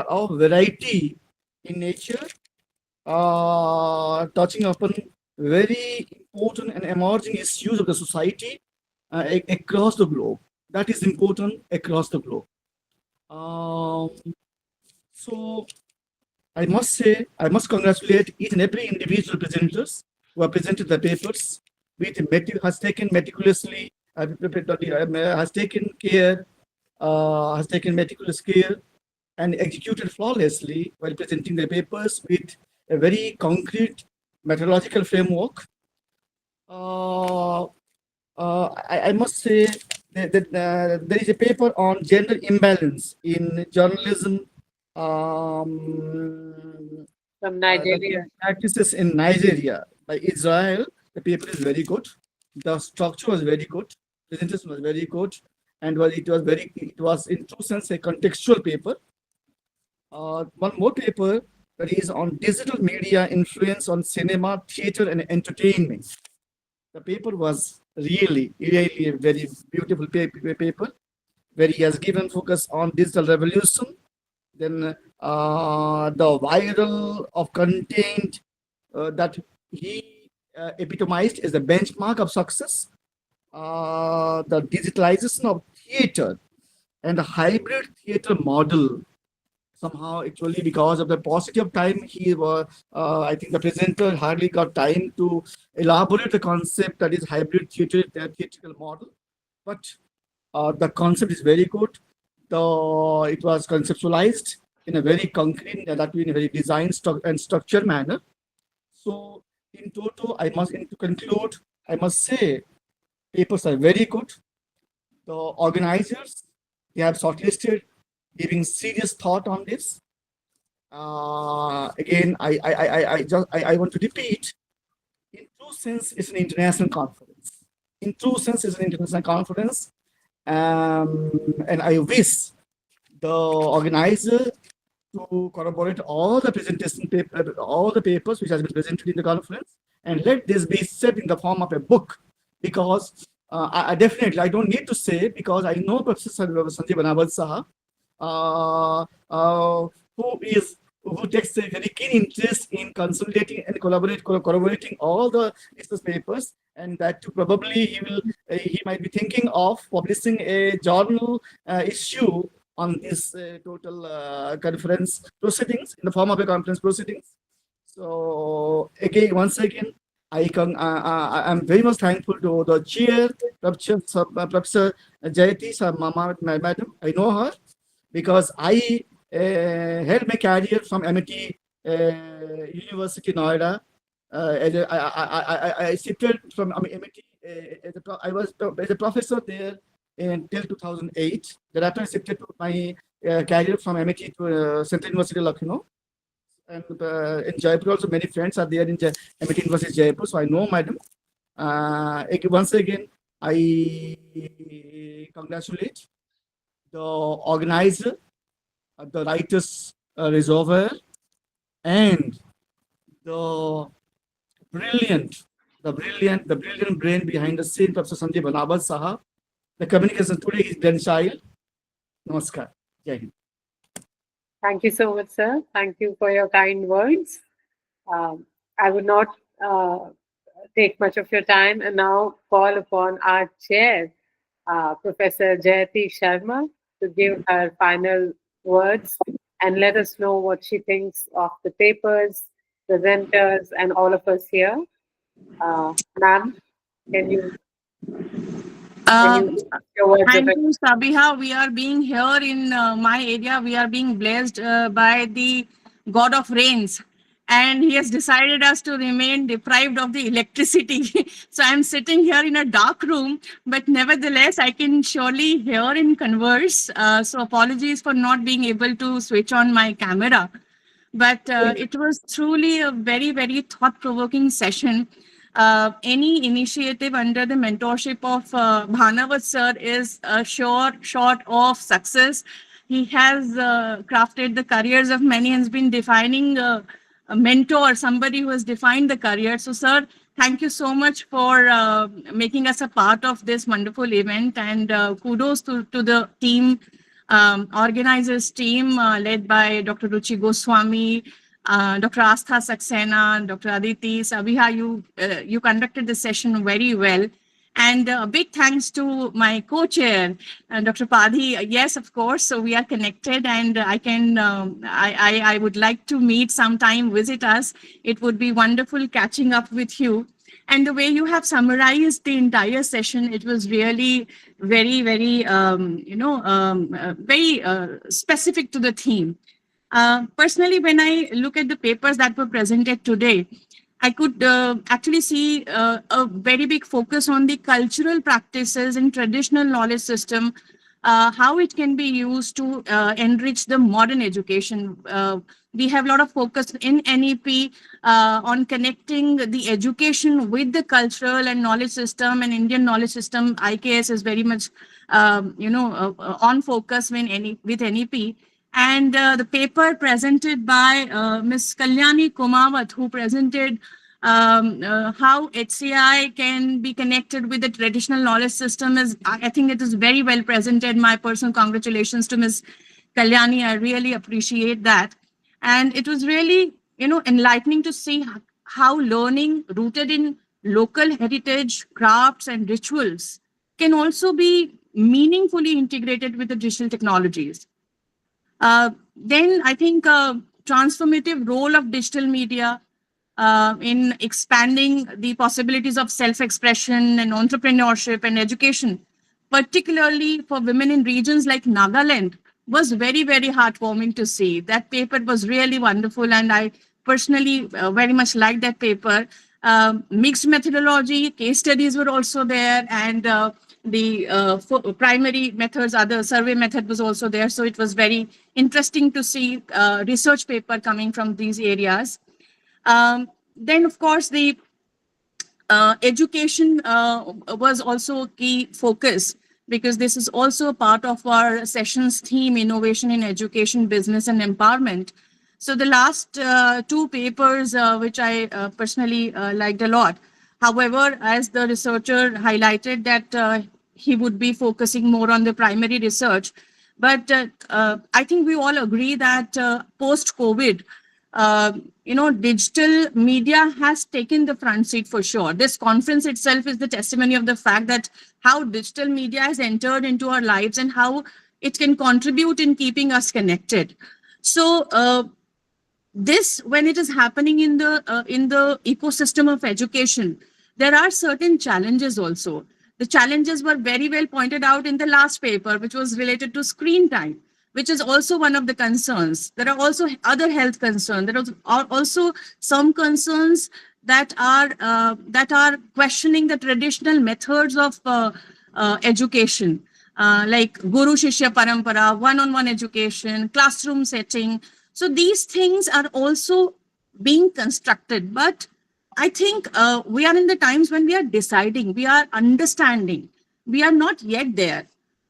of variety in nature, touching upon very important and emerging issues of the society across the globe. That is important across the globe. So I must say, I must congratulate each and every individual presenters who have presented the papers, which has taken meticulously, has taken care, has taken meticulous care and executed flawlessly while presenting the papers with a very concrete methodological framework. I must say that there is a paper on gender imbalance in journalism from Nigeria. Practices in Nigeria by Israel. The paper is very good. The structure was very good. Presentation was very good, and it was in true sense a contextual paper. one more paper that is on digital media influence on cinema, theater, and entertainment. The paper was really a very beautiful paper where he has given focus on digital revolution, then the viral of content that he epitomized as the benchmark of success, the digitalization of theater and the hybrid theater model. Somehow, actually, because of the paucity of time, he was, I think the presenter hardly got time to elaborate the concept that is hybrid theater, theatrical model. But the concept is very good. It was conceptualized in a very concrete, that in a very design and structured manner. So, in total, to conclude, I must say, papers are very good. The organizers, they have shortlisted, giving serious thought on this. Again, I want to repeat. In true sense, it's an international conference. In true sense, it's an international conference, and I wish the organizer to corroborate all the presentation paper, all the papers which has been presented in the conference, and let this be set in the form of a book, because I definitely, I don't need to say, because I know Professor Sanjay Banawal Saha, who takes a very keen interest in consolidating and corroborating all the research papers, and that probably he might be thinking of publishing a journal issue on this total conference proceedings in the form of a conference proceedings. So again, once again, I'm very much thankful to the chair, Professor Jayati Sharma, madam. I know her because I had my career from MIT University, Noida. I shifted from MIT. I was as a professor there until 2008. Thereafter, I shifted to my career from MIT to Central University, Lucknow. And in Jaipur, also many friends are there in MIT University, Jaipur. So I know, madam. Once again, I congratulate the organizer, the writers reservoir, and the brilliant brain behind the scene, Professor Sanjay Banawal Saha. The communication today is grandchild. Namaskar. Jai Hind. Thank you so much, sir. Thank you for your kind words. I would not take much of your time and now call upon our chair, Professor Jayati Sharma, to give her final words and let us know what she thinks of the papers, presenters, and all of us here. Ma'am, can you your words Thank of you, Sabiha. We are being here in my area. We are being blessed by the God of rains, and He has decided us to remain deprived of the electricity. So I'm sitting here in a dark room, but nevertheless, I can surely hear and converse. So apologies for not being able to switch on my camera. But it was truly a very, very thought-provoking session. Any initiative under the mentorship of Bhanavat sir is a sure shot of success. He has crafted the careers of many and has been defining a mentor, somebody who has defined the career. So, sir, thank you so much for making us a part of this wonderful event, and kudos to the team, organizers team led by Dr. Ruchi Goswami, Dr. Astha Saxena, Dr. Aditi Sabiha. You conducted the session very well. And a big thanks to my co-chair, Dr. Padhy. Yes, of course. So we are connected, and I would like to meet sometime, visit us. It would be wonderful catching up with you. And the way you have summarized the entire session, it was really very, very, very specific to the theme. Personally, when I look at the papers that were presented today, I could actually see a very big focus on the cultural practices and traditional knowledge system, how it can be used to enrich the modern education. We have a lot of focus in NEP on connecting the education with the cultural and knowledge system, and Indian knowledge system. IKS is very much, on focus with NEP. And the paper presented by Ms. Kalyani Komawat, who presented how HCI can be connected with the traditional knowledge system, is, I think it is very well presented. My personal congratulations to Ms. Kalyani. I really appreciate that. And it was really, enlightening to see how learning rooted in local heritage, crafts, and rituals can also be meaningfully integrated with the digital technologies. Then I think transformative role of digital media in expanding the possibilities of self-expression and entrepreneurship and education, particularly for women in regions like Nagaland, was very, very heartwarming to see. That paper was really wonderful, and I personally very much liked that paper. Mixed methodology, case studies were also there, and the primary methods, other survey method was also there. So it was very interesting to see research paper coming from these areas. Then, of course, the education was also a key focus, because this is also a part of our session's theme, innovation in education, business, and empowerment. So the last two papers, which I personally liked a lot. However, as the researcher highlighted that he would be focusing more on the primary research, but I think we all agree that post-COVID, digital media has taken the front seat for sure. This conference itself is the testimony of the fact that how digital media has entered into our lives and how it can contribute in keeping us connected. So this, when it is happening in the ecosystem of education, there are certain challenges also. The challenges were very well pointed out in the last paper, which was related to screen time, which is also one of the concerns. There are also other health concerns. There are also some concerns that are questioning the traditional methods of education, like Guru Shishya Parampara, one-on-one education, classroom setting. So these things are also being constructed. But I think we are in the times when we are deciding, we are understanding. We are not yet there.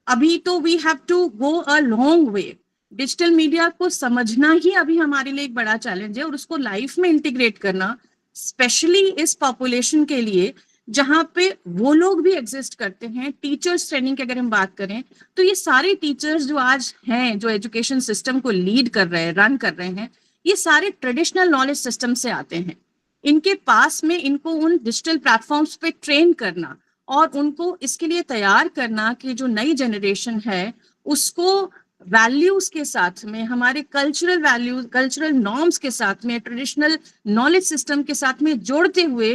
अभी तो we have to go a long way. Digital media को समझना ही अभी हमारे लिए एक बड़ा challenge है, और उसको लाइफ में इंटीग्रेट करना, स्पेशली इस पॉपुलेशन के लिए जहां पे वो लोग भी एग्जिस्ट करते हैं. टीचर्स ट्रेनिंग की अगर हम बात करें तो ये सारे टीचर्स जो आज हैं, जो एजुकेशन सिस्टम को लीड कर रहे हैं, रन कर रहे हैं, ये सारे ट्रेडिशनल नॉलेज सिस्टम से आते हैं. इनके पास में इनको उन डिजिटल प्लेटफॉर्म्स पे ट्रेन करना और उनको इसके लिए तैयार करना कि जो नई जनरेशन है उसको वैल्यूज के साथ में, हमारे कल्चरल वैल्यूज, कल्चरल नॉर्म्स के साथ में, ट्रेडिशनल नॉलेज सिस्टम के साथ में जोड़ते हुए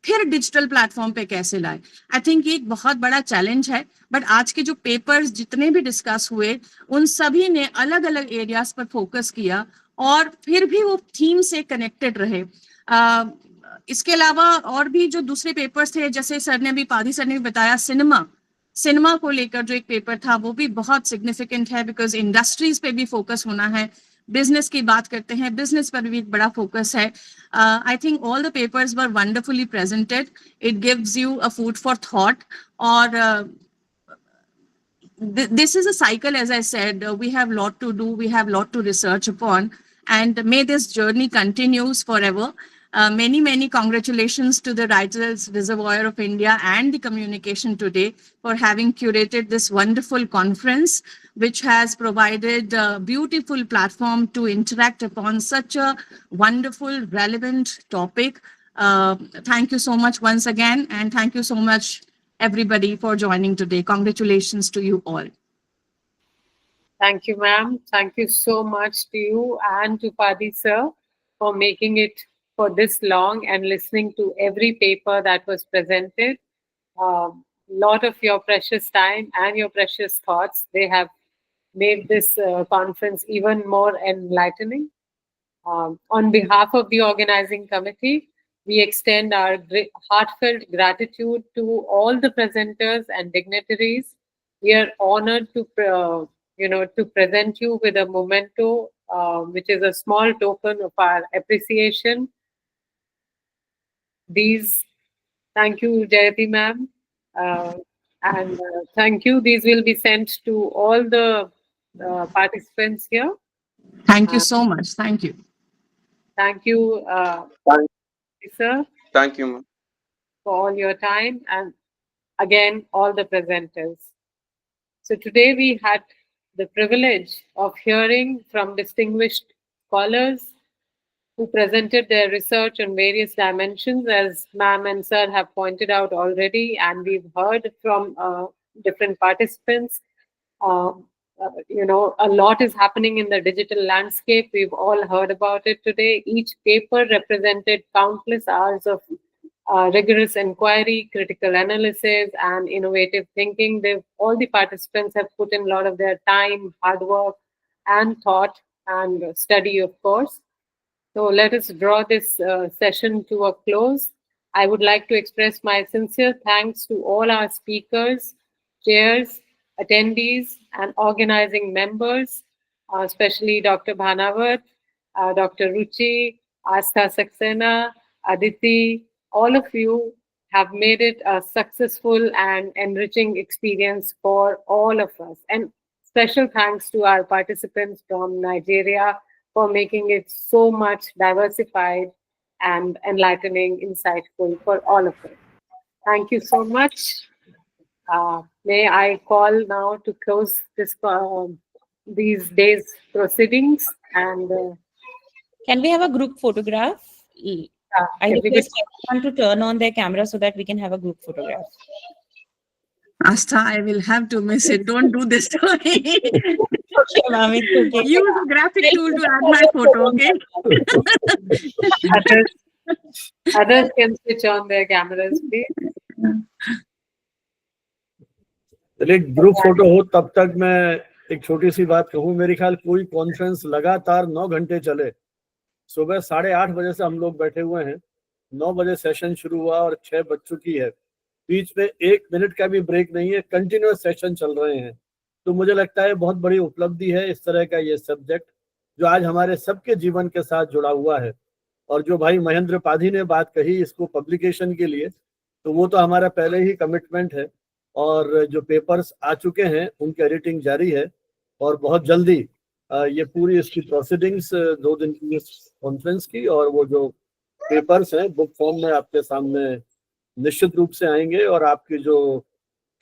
फिर डिजिटल प्लेटफॉर्म पे कैसे लाए. आई थिंक ये एक बहुत बड़ा चैलेंज है. बट आज के जो पेपर्स जितने भी डिस्कस हुए, उन सभी ने अलग अलग एरियाज पर फोकस किया और फिर भी वो थीम से कनेक्टेड रहे. इसके अलावा और भी जो दूसरे पेपर्स थे, जैसे सर ने भी, पाधी सर ने भी बताया, सिनेमा को लेकर जो एक पेपर था वो भी बहुत सिग्निफिकेंट है, बिकॉज इंडस्ट्रीज पे भी फोकस होना है. बिजनेस की बात करते हैं, बिजनेस पर भी एक बड़ा फोकस है. I think all the papers were wonderfully presented. It gives you a food for thought. और this is a cycle, as I said. We have a lot to do, we have a lot to research upon, and may this journey continues forever. Many congratulations to the Writers Reservoir of India and the Communication Today for having curated this wonderful conference, which has provided a beautiful platform to interact upon such a wonderful, relevant topic. Thank you so much once again, and thank you so much everybody for joining today. Congratulations to you all. Thank you, ma'am. Thank you so much to you and to Padhy sir for making it for this long and listening to every paper that was presented. Lot of your precious time and your precious thoughts, they have made this conference even more enlightening. On behalf of the organizing committee, we extend our heartfelt gratitude to all the presenters and dignitaries. We are honored to present you with a memento, which is a small token of our appreciation. Thank you, Jayati ma'am, and thank you. These will be sent to all the participants here. Thank you so much. Thank you. Thank you, sir, Thank you, ma'am. for all your time, and again, all the presenters. So today we had the privilege of hearing from distinguished scholars who presented their research on various dimensions, as ma'am and sir have pointed out already, and we've heard from different participants. A lot is happening in the digital landscape. We've all heard about it today. Each paper represented countless hours of rigorous inquiry, critical analysis, and innovative thinking. All the participants have put in a lot of their time, hard work, and thought and study, of course. So let us draw this session to a close. I would like to express my sincere thanks to all our speakers, chairs, attendees, and organizing members, especially Dr. Bhanavat, Dr. Ruchi, Astha Saxena, Aditi. All of you have made it a successful and enriching experience for all of us. And special thanks to our participants from Nigeria for making it so much diversified and enlightening, insightful for all of us. Thank you so much. May I call now to close these days' proceedings, and can we have a group photograph? I request everyone to turn on their camera so that we can have a group photograph. Asta, I will have to miss it. Don't do this to me. Okay, ma'am, it's okay. Use a graphic tool to add my photo, okay? others can switch on their cameras, please. चलिए group photo हो तब तक मैं एक छोटी सी बात कहूँ। मेरे ख्याल कोई कॉन्फ्रेंस लगातार 9 घंटे चले, सुबह 8:30 बजे से हम लोग बैठे हुए हैं, 9 बजे सेशन शुरू हुआ और 6 बज चुकी है, बीच में 1 मिनट का भी ब्रेक नहीं है, कंटिन्यूअस सेशन चल रहे हैं। तो मुझे लगता है बहुत बड़ी उपलब्धि है इस तरह का ये सब्जेक्ट जो आज हमारे सबके जीवन के साथ जुड़ा हुआ है। और जो भाई महेंद्र पाधी ने बात कही इसको पब्लिकेशन के लिए, तो वो तो हमारा पहले ही कमिटमेंट है और जो पेपर्स आ चुके हैं उनकी एडिटिंग जारी है और बहुत जल्दी ये पूरी इसकी प्रोसीडिंग्स 2 दिन की कॉन्फ्रेंस की और वो जो पेपर्स हैं बुक फॉर्म में आपके सामने निश्चित रूप से आएंगे और आपकी जो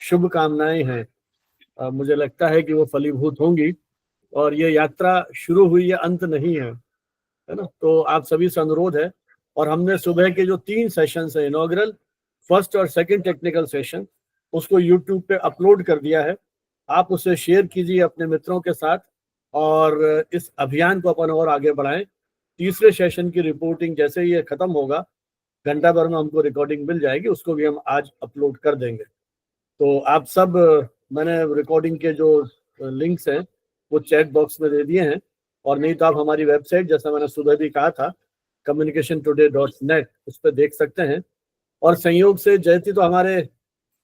शुभकामनाएं हैं मुझे लगता है कि वो फलीभूत होंगी और ये यात्रा शुरू हुई है, अंत नहीं है ना। तो आप सभी से अनुरोध है, और हमने सुबह के जो 3 सेशंस है, इनॉग्रल, फर्स्ट और सेकंड टेक्निकल सेशन, उसको यूट्यूब पे अपलोड कर दिया है। आप उसे शेयर कीजिए अपने मित्रों के साथ और इस अभियान को अपन और आगे बढ़ाएं। तीसरे सेशन की रिपोर्टिंग जैसे ही ये खत्म होगा, घंटा भर में हमको रिकॉर्डिंग मिल जाएगी, उसको भी हम आज अपलोड कर देंगे। तो आप सब, मैंने रिकॉर्डिंग के जो लिंक्स हैं वो चैट बॉक्स में दे दिए हैं, और नहीं तो आप हमारी वेबसाइट, जैसा मैंने सुबह भी कहा था, communicationtoday.net, उस पर देख सकते हैं। और संयोग से जयती तो हमारे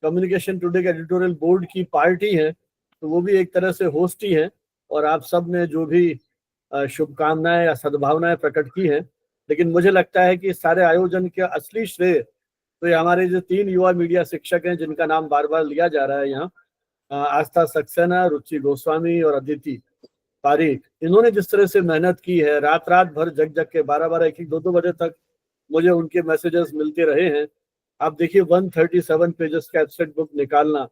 कम्युनिकेशन टुडे के एडिटोरियल बोर्ड की पार्टी है, तो वो भी एक तरह से होस्ट ही है, और आप सब ने जो भी शुभकामनाएं या सद्भावनाएं प्रकट की हैं, लेकिन मुझे लगता है कि सारे आयोजन के असली श्रेय तो ये हमारे जो 3 युवा मीडिया शिक्षक हैं जिनका नाम बार बार लिया जा रहा है यहाँ, आस्था सक्सेना, रुचि गोस्वामी और अदिति पारिक, इन्होंने जिस तरह से मेहनत की है, रात रात भर जग जग के 12-12, 1-1, 2-2 बजे तक मुझे उनके मैसेजेस मिलते रहे हैं। आप देखिए 137 पेजेस का एब्स्ट्रैक्ट बुक निकालना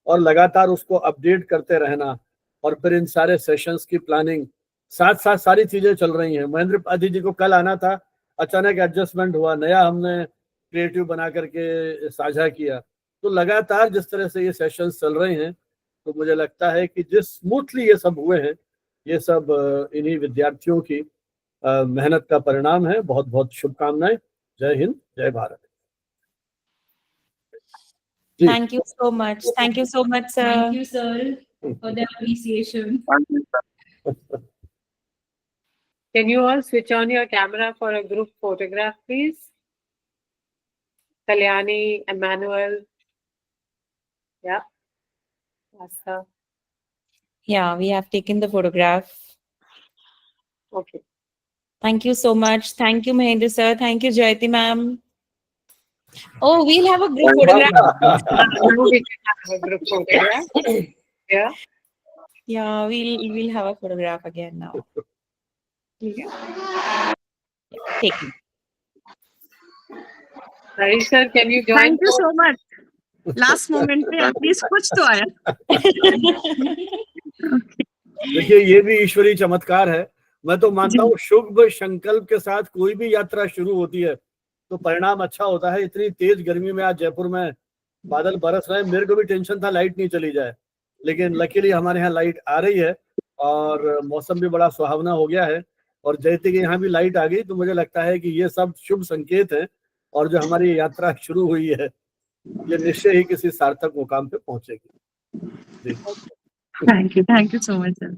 और लगातार उसको अपडेट करते रहना, और फिर इन सारे सेशंस की प्लानिंग, साथ साथ सारी चीजें चल रही हैं। महेंद्र पाधी जी को कल आना था, अचानक एडजस्टमेंट हुआ, नया हमने क्रिएटिव बना करके साझा किया। तो लगातार जिस तरह से ये सेशंस चल रहे हैं, तो मुझे लगता है कि जिस स्मूथली ये सब हुए हैं, ये सब इन्हीं विद्यार्थियों की मेहनत का परिणाम है। बहुत बहुत शुभकामनाएं। जय हिंद, जय Bharat. Thank you so much. Thank you so much, sir. Thank you, sir, for the appreciation. Can you all switch on your camera for a group photograph, please? Kalyani, Emmanuel. Yeah. Asta. Yeah, we have taken the photograph. Okay. Thank you so much. Thank you, Mahendra sir. Thank you, Jayati ma'am. Oh, we'll have a group photograph. Now we can have a group photograph. Yeah. Yeah, we'll have a photograph again now. Yeah, take it. Ravi sir, can you join? Thank you so much. Last moment पे at least कुछ तो आया. देखिए ये भी ईश्वरीय चमत्कार है. मैं तो मानता हूँ शुभ संकल्प के साथ कोई भी यात्रा शुरू होती है तो परिणाम अच्छा होता है. इतनी तेज गर्मी में आज जयपुर में बादल बरस रहे हैं, मेरे को भी टेंशन था लाइट नहीं चली जाए, लेकिन लकीली हमारे यहाँ लाइट आ रही है और मौसम भी बड़ा सुहावना हो गया है और जयती के यहाँ भी लाइट आ गई. तो मुझे लगता है कि ये सब शुभ संकेत है और जो हमारी यात्रा शुरू हुई है ये निश्चय ही किसी सार्थक मुकाम पे पहुंचेगी. Thank you so much, sir.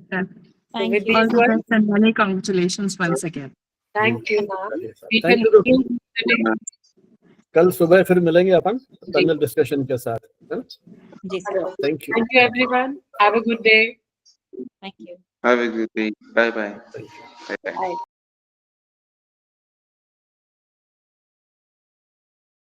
Thank you. All the best and many congratulations once again. Thank you, ma'am. Thank you. कल सुबह फिर मिलेंगे अपन पैनल डिस्कशन के साथ. जी sir. Thank you. Thank you, everyone. Have a good day. Thank you. Have a good day. Bye bye. Thank you. Bye bye.